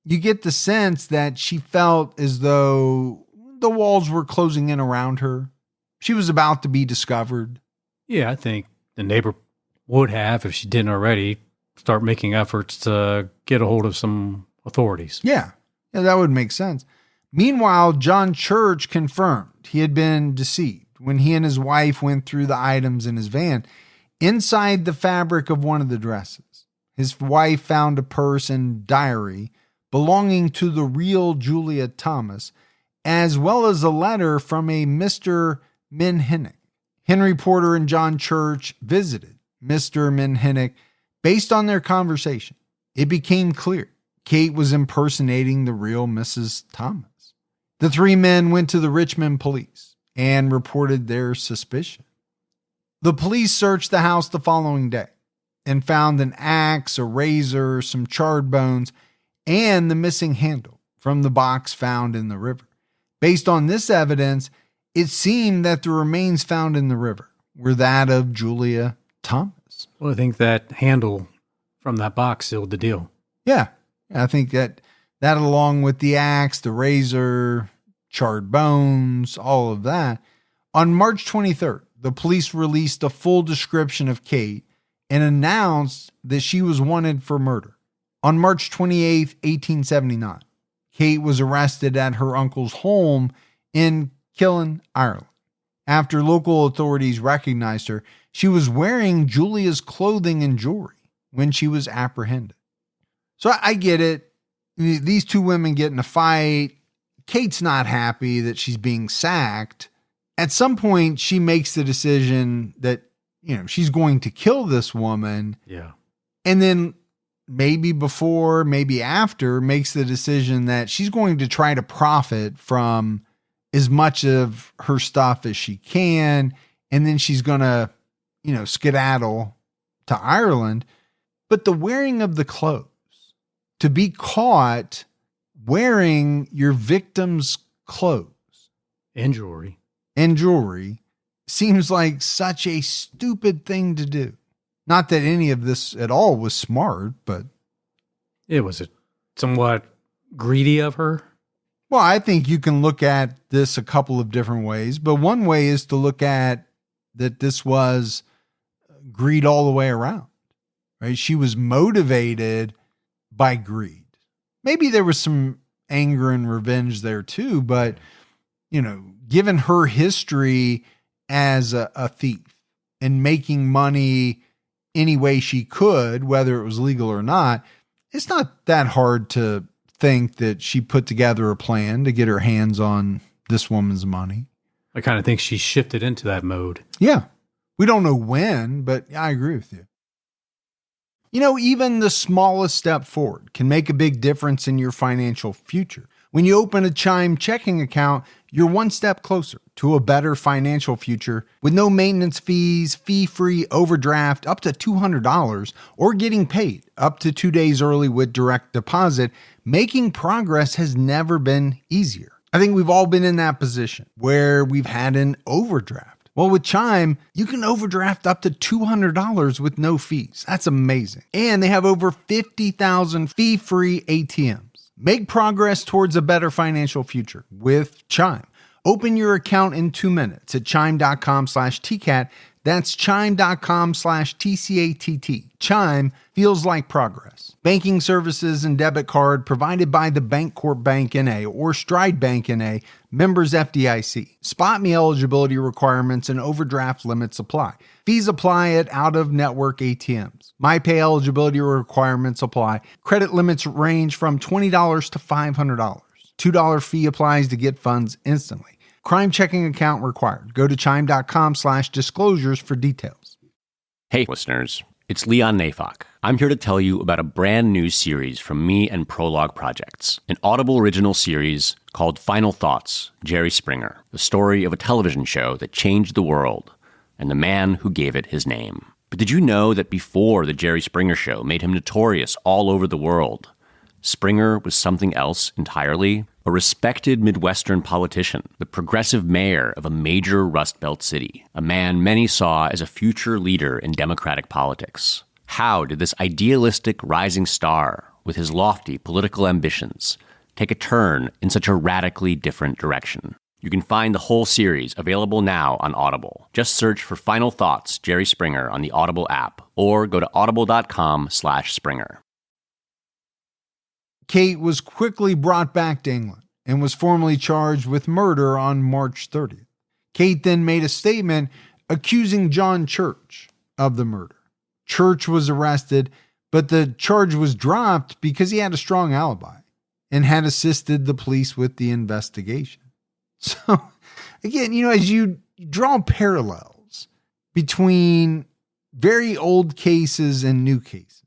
you get the sense that she felt as though the walls were closing in around her. She was about to be discovered. Yeah, I think the neighbor would have, if she didn't already, start making efforts to get a hold of some authorities. Yeah, that would make sense. Meanwhile, John Church confirmed he had been deceived when he and his wife went through the items in his van. Inside the fabric of one of the dresses, his wife found a purse and diary belonging to the real Julia Thomas, as well as a letter from a Mr. Menhinnick. Henry Porter and John Church visited Mr. Menhinnick. Based on their conversation, it became clear Kate was impersonating the real Mrs. Thomas. The three men went to the Richmond police and reported their suspicion. The police searched the house the following day and found an axe, a razor, some charred bones, and the missing handle from the box found in the river. Based on this evidence, it seemed that the remains found in the river were that of Julia Thomas. Well, I think that handle from that box sealed the deal. Yeah, I think that along with the axe, the razor, charred bones, all of that. On March 23rd, the police released a full description of Kate and announced that she was wanted for murder. On March 28th, 1879, Kate was arrested at her uncle's home in Killen, Ireland. After local authorities recognized her, she was wearing Julia's clothing and jewelry when she was apprehended. So I get it. These two women get in a fight. Kate's not happy that she's being sacked. At some point, she makes the decision that, she's going to kill this woman. Yeah. And then maybe before, maybe after, makes the decision that she's going to try to profit from as much of her stuff as she can. And then she's going to, skedaddle to Ireland. But the wearing of the clothes, to be caught wearing your victim's clothes and jewelry seems like such a stupid thing to do. Not that any of this at all was smart, but it was somewhat greedy of her. Well, I think you can look at this a couple of different ways, but one way is to look at that this was greed all the way around, right? She was motivated by greed. Maybe there was some anger and revenge there too, but, given her history as a thief and making money any way she could, whether it was legal or not, it's not that hard to think that she put together a plan to get her hands on this woman's money. I kind of think she shifted into that mode. Yeah. We don't know when, but I agree with you. Even the smallest step forward can make a big difference in your financial future. When you open a Chime checking account, you're one step closer to a better financial future with no maintenance fees, fee-free overdraft up to $200, or getting paid up to 2 days early with direct deposit. Making progress has never been easier. I think we've all been in that position where we've had an overdraft. Well, with Chime, you can overdraft up to $200 with no fees. That's amazing. And they have over 50,000 fee-free ATMs. Make progress towards a better financial future with Chime. Open your account in 2 minutes at chime.com/TCAT. That's chime.com/TCATT. Chime feels like progress. Banking services and debit card provided by the Bancorp Bank N.A. or Stride Bank N.A., members FDIC. Spot me eligibility requirements and overdraft limits apply. Fees apply at out-of-network ATMs. MyPay eligibility requirements apply. Credit limits range from $20 to $500. $2 fee applies to get funds instantly. Crime checking account required. Go to chime.com/disclosures for details. Hey, listeners. It's Leon Nafok. I'm here to tell you about a brand new series from me and Prologue Projects, an Audible original series called Final Thoughts, Jerry Springer, the story of a television show that changed the world and the man who gave it his name. But did you know that before the Jerry Springer Show made him notorious all over the world, Springer was something else entirely? a respected Midwestern politician, the progressive mayor of a major Rust Belt city, a man many saw as a future leader in Democratic politics. How did this idealistic rising star, with his lofty political ambitions, take a turn in such a radically different direction? You can find the whole series available now on Audible. Just search for Final Thoughts, Jerry Springer on the Audible app, or go to audible.com/Springer. Kate was quickly brought back to England and was formally charged with murder on March 30th. Kate then made a statement accusing John Church of the murder. Church was arrested, but the charge was dropped because he had a strong alibi and had assisted the police with the investigation. So, again, as you draw parallels between very old cases and new cases,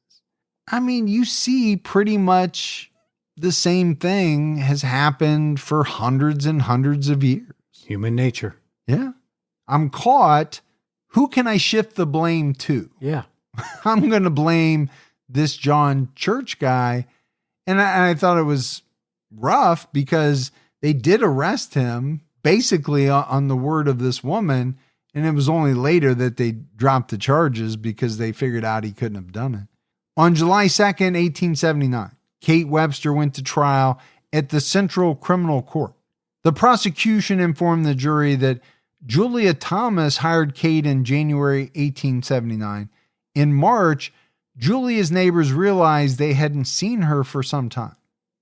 you see pretty much the same thing has happened for hundreds and hundreds of years. Human nature. Yeah. I'm caught. Who can I shift the blame to? Yeah. I'm going to blame this John Church guy. And I thought it was rough because they did arrest him basically on the word of this woman. And it was only later that they dropped the charges because they figured out he couldn't have done it. On July 2nd, 1879, Kate Webster went to trial at the Central Criminal Court. The prosecution informed the jury that Julia Thomas hired Kate in January 1879. In March, Julia's neighbors realized they hadn't seen her for some time.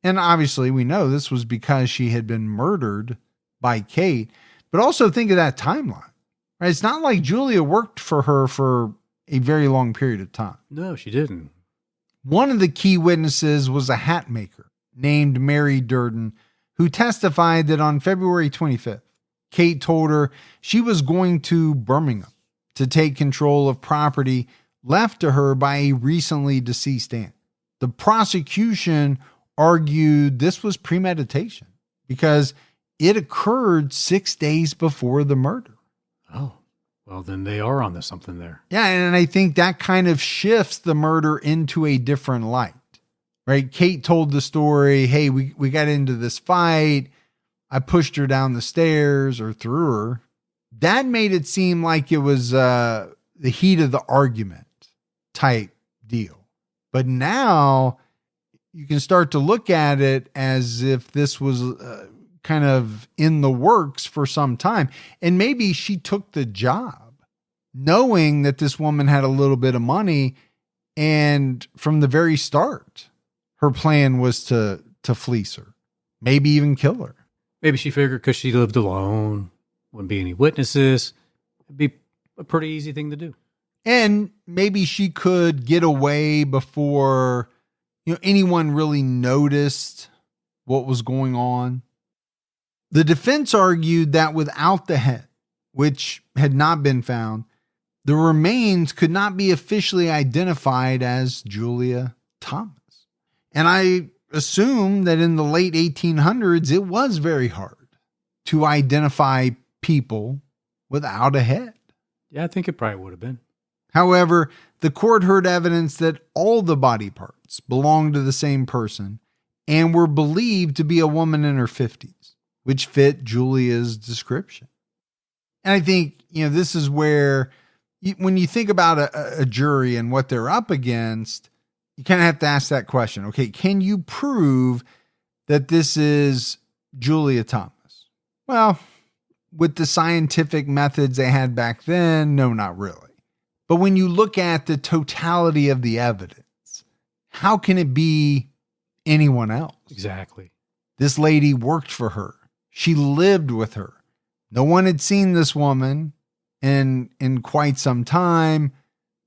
And obviously, we know this was because she had been murdered by Kate. But also think of that timeline. Right? It's not like Julia worked for her for a very long period of time. No, she didn't. One of the key witnesses was a hat maker named Mary Durden, who testified that on February 25th, Kate told her she was going to Birmingham to take control of property left to her by a recently deceased aunt. The prosecution argued this was premeditation because it occurred 6 days before the murder. Oh. Well, then they are onto something there. Yeah, and I think that kind of shifts the murder into a different light, right? Kate told the story, hey, we got into this fight. I pushed her down the stairs or threw her. That made it seem like it was the heat of the argument type deal. But now you can start to look at it as if this was kind of in the works for some time. And maybe she took the job knowing that this woman had a little bit of money. And from the very start, her plan was to fleece her, maybe even kill her. Maybe she figured because she lived alone, wouldn't be any witnesses, it'd be a pretty easy thing to do. And maybe she could get away before anyone really noticed what was going on. The defense argued that without the head, which had not been found, the remains could not be officially identified as Julia Thomas. And I assume that in the late 1800s, it was very hard to identify people without a head. Yeah, I think it probably would have been. However, the court heard evidence that all the body parts belonged to the same person and were believed to be a woman in her 50s, which fit Julia's description. And I think, this is where when you think about a jury and what they're up against, you kind of have to ask that question. Okay, can you prove that this is Julia Thomas? Well, with the scientific methods they had back then, no, not really. But when you look at the totality of the evidence, how can it be anyone else? Exactly. This lady worked for her. She lived with her. No one had seen this woman in quite some time.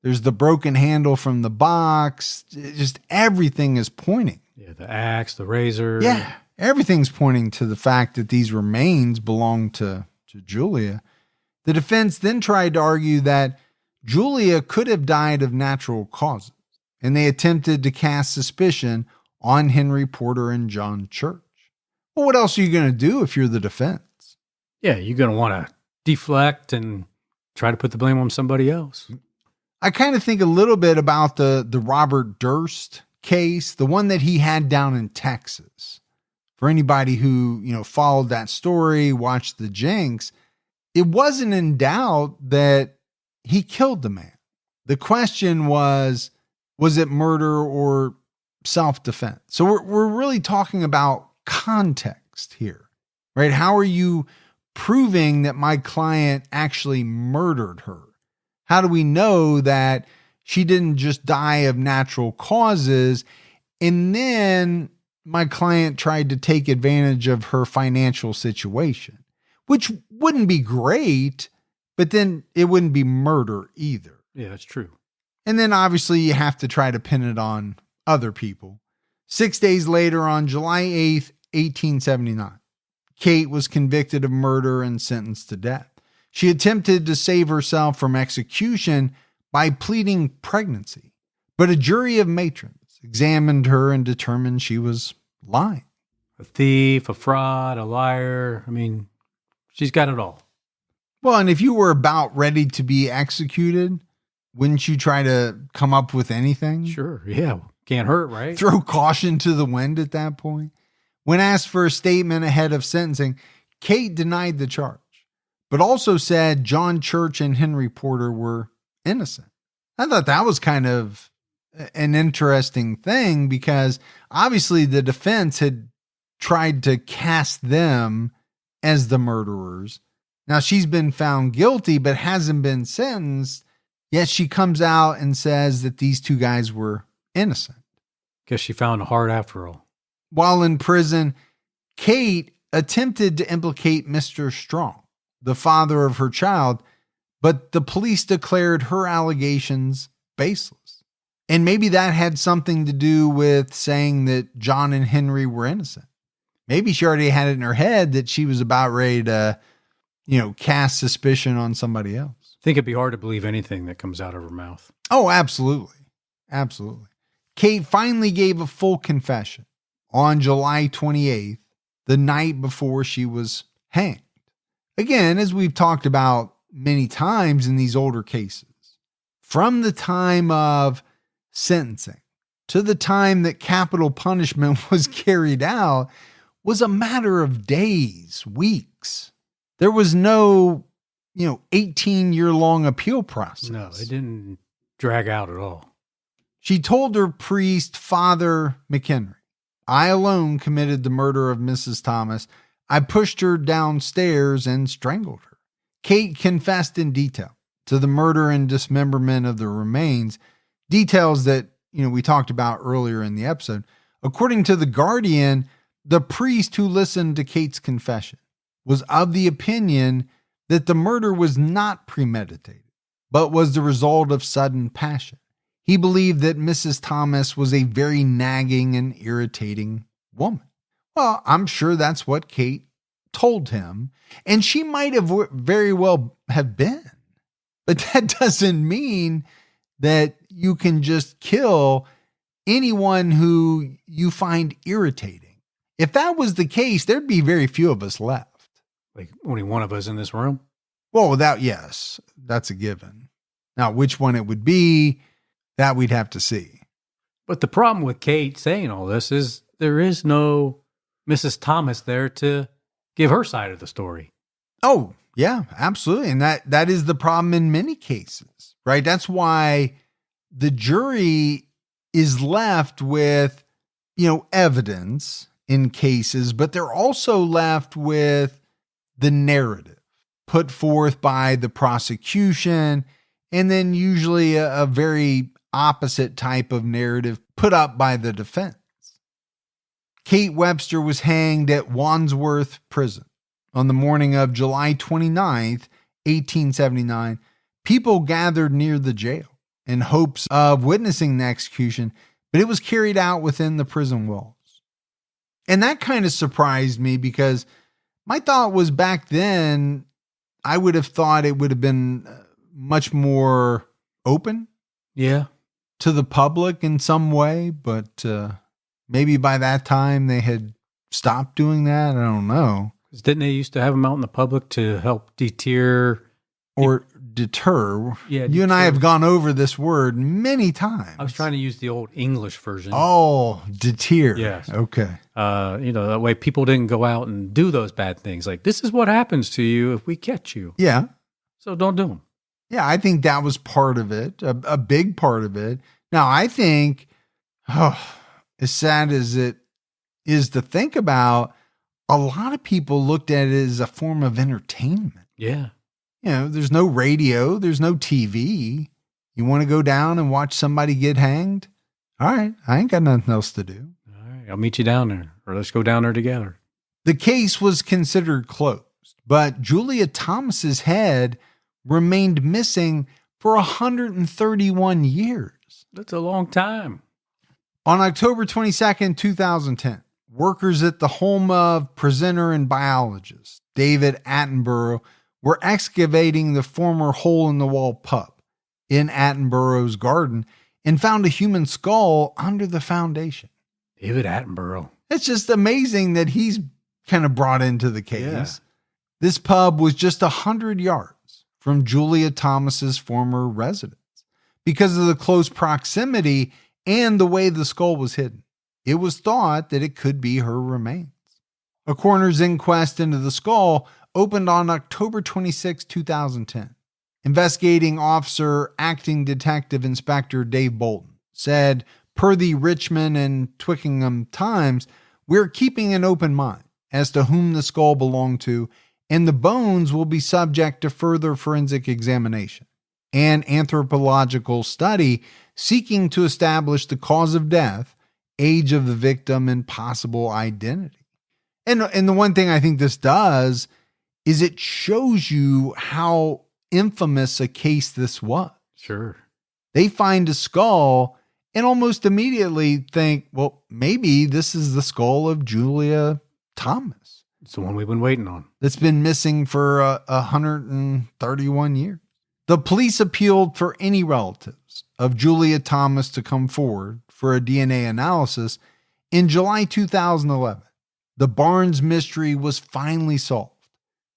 There's the broken handle from the box. Just everything is pointing. Yeah, the axe, the razor. Yeah, everything's pointing to the fact that these remains belong to Julia. The defense then tried to argue that Julia could have died of natural causes, and they attempted to cast suspicion on Henry Porter and John Church. Well, what else are you going to do if you're the defense? Yeah, you're going to want to deflect and try to put the blame on somebody else. I kind of think a little bit about the Robert Durst case, the one that he had down in Texas, For anybody who, followed that story, watched the Jinx, it wasn't in doubt that he killed the man. The question was it murder or self-defense? So we're really talking about context here, right? How are you proving that my client actually murdered her? How do we know that she didn't just die of natural causes and then my client tried to take advantage of her financial situation, which wouldn't be great, but then it wouldn't be murder either. Yeah, that's true. And then obviously you have to try to pin it on other people. 6 days later, on July 8th, 1879, Kate was convicted of murder and sentenced to death. She attempted to save herself from execution by pleading pregnancy, but a jury of matrons examined her and determined she was lying. A thief, a fraud, a liar. I mean, she's got it all. Well, and if you were about ready to be executed, wouldn't you try to come up with anything? Sure, yeah. Can't hurt, right? Throw caution to the wind at that point. When asked for a statement ahead of sentencing, Kate denied the charge, but also said John Church and Henry Porter were innocent. I thought that was kind of an interesting thing because obviously the defense had tried to cast them as the murderers. Now she's been found guilty but hasn't been sentenced, yet she comes out and says that these two guys were innocent. Guess she found a heart after all. While in prison, Kate attempted to implicate Mr. Strong, the father of her child, but the police declared her allegations baseless. And maybe that had something to do with saying that John and Henry were innocent. Maybe she already had it in her head that she was about ready to, cast suspicion on somebody else. I think it'd be hard to believe anything that comes out of her mouth. Oh, absolutely. Absolutely. Kate finally gave a full confession on July 28th, the night before she was hanged. Again, as we've talked about many times in these older cases, from the time of sentencing to the time that capital punishment was carried out was a matter of days, weeks. There was no, 18-year-long appeal process. No, it didn't drag out at all. She told her priest, Father McHenry, I alone committed the murder of Mrs. Thomas. I pushed her downstairs and strangled her. Kate confessed in detail to the murder and dismemberment of the remains, details that, we talked about earlier in the episode. According to The Guardian, the priest who listened to Kate's confession was of the opinion that the murder was not premeditated, but was the result of sudden passion. He believed that Mrs. Thomas was a very nagging and irritating woman. Well, I'm sure that's what Kate told him, and she might have very well have been. But that doesn't mean that you can just kill anyone who you find irritating. If that was the case, there'd be very few of us left. Like only one of us in this room? Well, yes, that's a given. Now, which one it would be, that we'd have to see. But the problem with Kate saying all this is there is no Mrs. Thomas there to give her side of the story. Oh, yeah, absolutely. And that is the problem in many cases, right? That's why the jury is left with, evidence in cases, but they're also left with the narrative put forth by the prosecution, and then usually a very opposite type of narrative put up by the defense. Kate Webster was hanged at Wandsworth Prison on the morning of July 29th, 1879. People gathered near the jail in hopes of witnessing the execution, but it was carried out within the prison walls. And that kind of surprised me because my thought was back then, I would have thought it would have been much more open. Yeah. To the public in some way, but maybe by that time they had stopped doing that. I don't know. Didn't they used to have them out in the public to help deter or deter. Yeah, You and I deter. have gone over this word many times. I was trying to use the old English version. Oh, deter. Yes. Okay. That way people didn't go out and do those bad things. Like, this is what happens to you if we catch you. Yeah. So don't do them. Yeah, I think that was part of it, a big part of it. Now, I think, as sad as it is to think about, a lot of people looked at it as a form of entertainment. Yeah. There's no radio, there's no TV. You want to go down and watch somebody get hanged? All right, I ain't got nothing else to do. All right, I'll meet you down there, or let's go down there together. The case was considered closed, but Julia Thomas's head remained missing for 131 years. That's a long time. On October 22nd, 2010, workers at the home of presenter and biologist David Attenborough were excavating the former hole-in-the-wall pub in Attenborough's garden and found a human skull under the foundation. David Attenborough. It's just amazing that he's kind of brought into the case. Yeah. This pub was just 100 yards from Julia Thomas's former residence. Because of the close proximity and the way the skull was hidden, it was thought that it could be her remains. A coroner's inquest into the skull opened on October 26, 2010. Investigating officer, acting detective inspector Dave Bolton said, per the Richmond and Twickenham Times, we're keeping an open mind as to whom the skull belonged to, and the bones will be subject to further forensic examination and anthropological study seeking to establish the cause of death, age of the victim, and possible identity. And the one thing I think this does is it shows you how infamous a case this was. Sure. They find a skull and almost immediately think, well, maybe this is the skull of Julia Thomas. It's the one we've been waiting on. That's been missing for 131 years. The police appealed for any relatives of Julia Thomas to come forward for a DNA analysis. In July 2011, the Barnes mystery was finally solved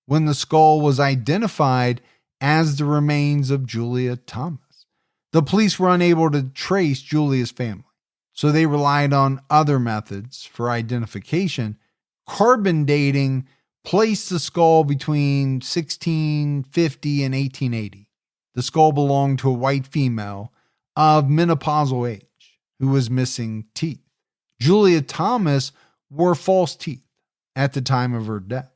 when the skull was identified as the remains of Julia Thomas. The police were unable to trace Julia's family, so they relied on other methods for identification. Carbon dating placed the skull between 1650 and 1880. The skull belonged to a white female of menopausal age who was missing teeth. Julia Thomas wore false teeth at the time of her death.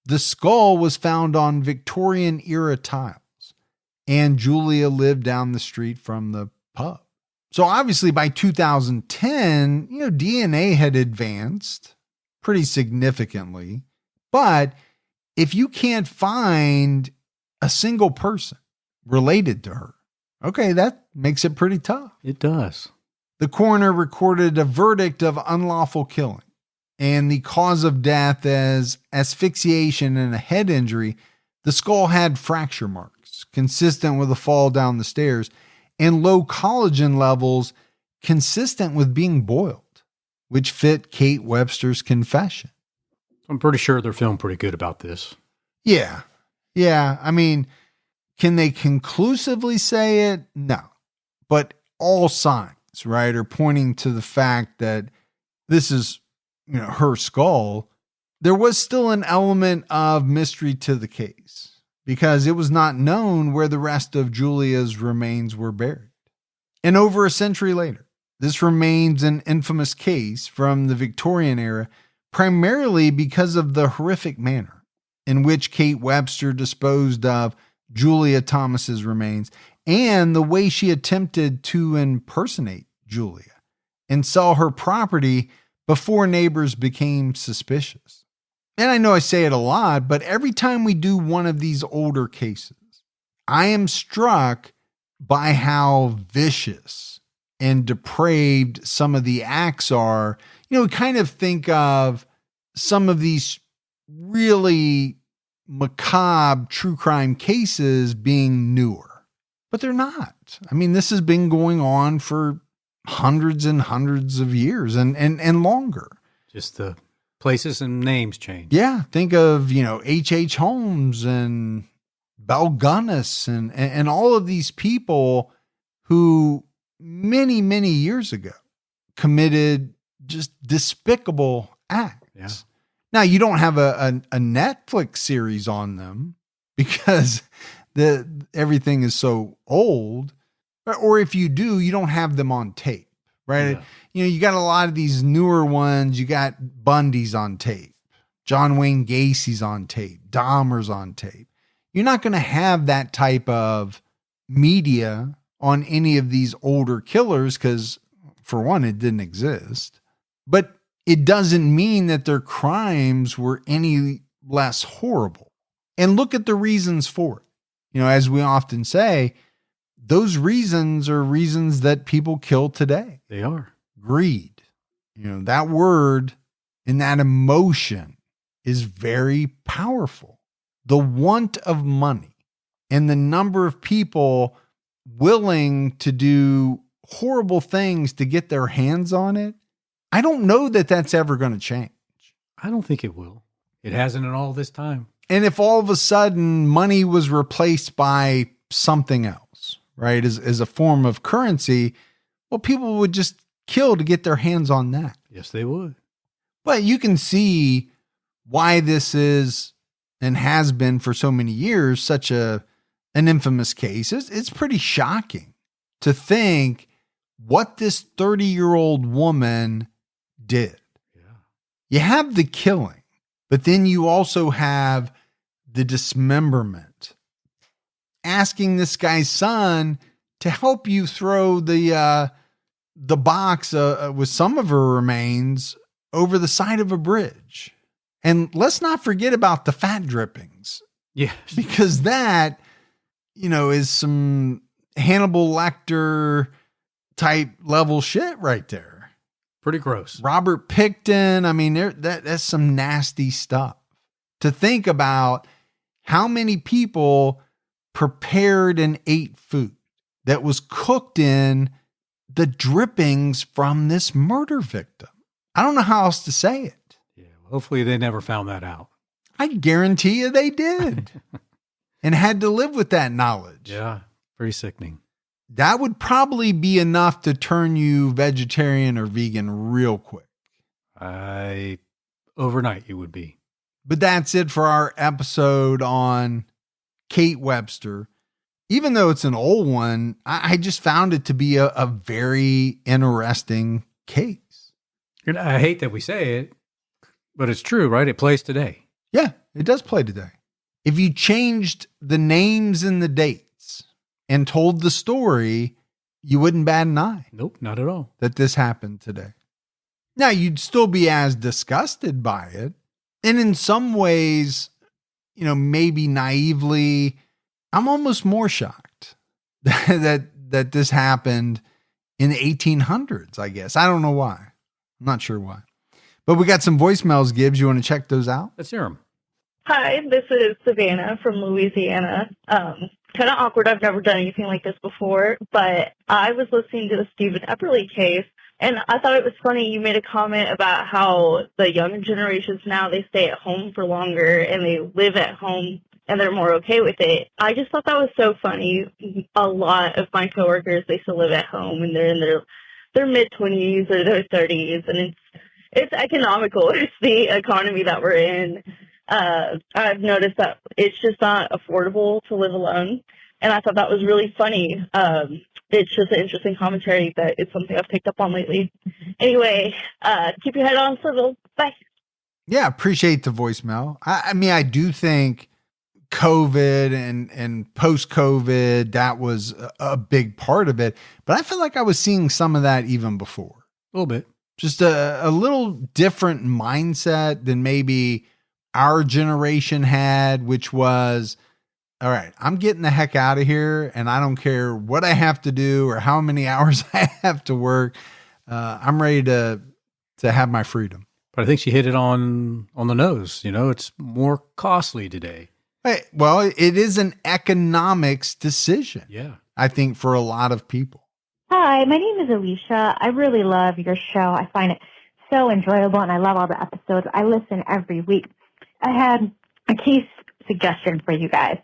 The skull was found on Victorian-era tiles, and Julia lived down the street from the pub. So obviously by 2010, DNA had advanced pretty significantly. But if you can't find a single person related to her, okay, that makes it pretty tough. It does. The coroner recorded a verdict of unlawful killing and the cause of death as asphyxiation and a head injury. The skull had fracture marks consistent with a fall down the stairs and low collagen levels consistent with being boiled, which fit Kate Webster's confession. I'm pretty sure they're feeling pretty good about this. Yeah. I mean, can they conclusively say it? No. But all signs, right, are pointing to the fact that this is, her skull. There was still an element of mystery to the case because it was not known where the rest of Julia's remains were buried. And over a century later, this remains an infamous case from the Victorian era, primarily because of the horrific manner in which Kate Webster disposed of Julia Thomas's remains and the way she attempted to impersonate Julia and sell her property before neighbors became suspicious. And I know I say it a lot, but every time we do one of these older cases, I am struck by how vicious and depraved some of the acts are. We kind of think of some of these really macabre true crime cases being newer, but they're not. I mean, this has been going on for hundreds and hundreds of years and longer. Just the places and names change. Yeah. Think of, H.H. Holmes and Balgunnis and all of these people who many, many years ago committed just despicable acts. Yeah. Now, you don't have a Netflix series on them because everything is so old. Or if you do, you don't have them on tape, right? Yeah. You know, you got a lot of these newer ones. You got Bundy's on tape, John Wayne Gacy's on tape, Dahmer's on tape. You're not going to have that type of media on any of these older killers because, for one, it didn't exist. But it doesn't mean that their crimes were any less horrible. And look at the reasons for it. You know, as we often say, those reasons are reasons that people kill today. They are. Greed. You know, that word and that emotion is very powerful. The want of money and the number of people willing to do horrible things to get their hands on it, I don't know that that's ever going to change. I don't think it will. It hasn't in all this time. And if all of a sudden money was replaced by something else, right, as a form of currency, well, people would just kill to get their hands on that. Yes, they would. But you can see why this is and has been for so many years such an infamous case. It's pretty shocking to think what this 30-year-old woman did. Yeah. You have the killing, but then you also have the dismemberment. Asking this guy's son to help you throw the box with some of her remains over the side of a bridge. And let's not forget about the fat drippings. Yes. Because that, you know, is some Hannibal Lecter type level shit right there. Pretty gross. Robert Pickton. I mean, that's some nasty stuff. To think about how many people prepared and ate food that was cooked in the drippings from this murder victim. I don't know how else to say it. Yeah. Well, hopefully they never found that out. I guarantee you they did and had to live with that knowledge. Yeah. Pretty sickening. That would probably be enough to turn you vegetarian or vegan real quick. Overnight you would be. But that's it for our episode on Kate Webster. Even though it's an old one, I just found it to be a very interesting case. And I hate that we say it, but it's true, right? It plays today. Yeah, it does play today. If you changed the names and the dates and told the story, you wouldn't bat an eye. Nope, not at all. That this happened today. Now, you'd still be as disgusted by it. And in some ways, you know, maybe naively, I'm almost more shocked that this happened in the 1800s, I guess. I don't know why. I'm not sure why. But we got some voicemails, Gibbs. You want to check those out? Let's hear them. Hi, this is Savannah from Louisiana. Kind of awkward. I've never done anything like this before, but I was listening to the Stephen Epperly case, and I thought it was funny. You made a comment about how the younger generations now, they stay at home for longer and they live at home and they're more okay with it. I just thought that was so funny. A lot of my coworkers, they still live at home and they're in their mid-20s or their 30s, and it's economical. It's the economy that we're in. I've noticed that it's just not affordable to live alone, and I thought that was really funny. It's just an interesting commentary that it's something I've picked up on lately. Anyway, keep your head on swivel. Bye. Yeah, appreciate the voicemail. I mean, I do think COVID and post-COVID, that was a big part of it, but I feel like I was seeing some of that even before. A little bit. Just a little different mindset than maybe our generation had, which was, all right, I'm getting the heck out of here and I don't care what I have to do or how many hours I have to work. I'm ready to have my freedom. But I think she hit it on the nose. You know, it's more costly today. Hey, well, it is an economics decision. Yeah. I think for a lot of people. Hi, my name is Alicia. I really love your show. I find it so enjoyable, and I love all the episodes. I listen every week. I had a case suggestion for you guys.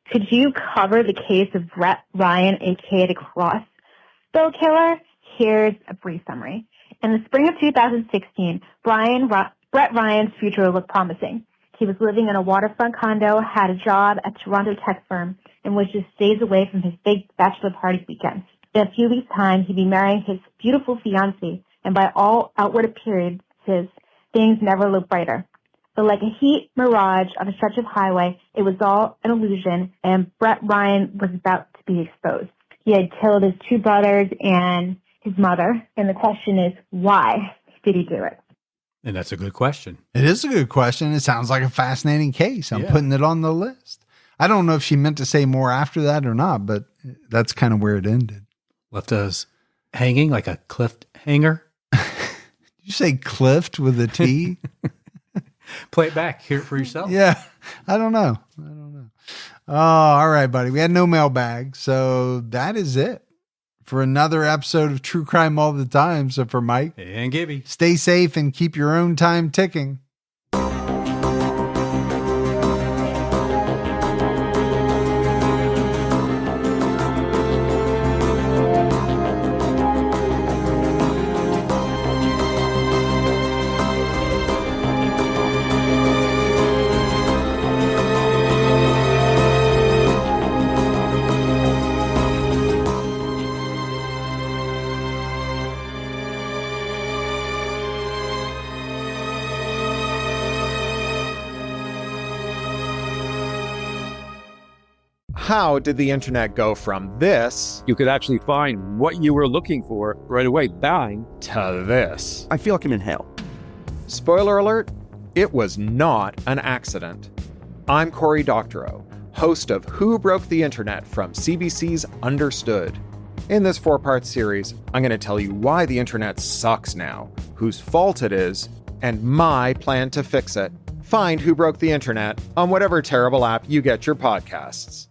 Could you cover the case of Brett Ryan, aka the Crossbow Killer? Here's a brief summary. In the spring of 2016, Brett Ryan's future looked promising. He was living in a waterfront condo, had a job at a Toronto tech firm, and was just days away from his big bachelor party weekend. In a few weeks' time, he'd be marrying his beautiful fiancée, and by all outward appearances, things never looked brighter. But like a heat mirage on a stretch of highway, it was all an illusion, and Brett Ryan was about to be exposed. He had killed his 2 brothers and his mother, and the question is, why did he do it? And that's a good question. It is a good question. It sounds like a fascinating case. I'm putting it on the list. I don't know if she meant to say more after that or not, but that's kind of where it ended. Left us hanging like a cliffhanger. Did you say cliffed with a T? Play it back. Hear it for yourself. Yeah. I don't know. Oh, all right, buddy. We had no mailbag. So that is it for another episode of True Crime All the Time. So for Mike and Gibby, stay safe and keep your own time ticking. How did the internet go from this You could actually find what you were looking for right away, bang. to this? I feel like I'm in hell. Spoiler alert, it was not an accident. I'm Cory Doctorow, host of Who Broke the Internet from CBC's Understood. In this 4-part series, I'm going to tell you why the internet sucks now, whose fault it is, and my plan to fix it. Find Who Broke the Internet on whatever terrible app you get your podcasts.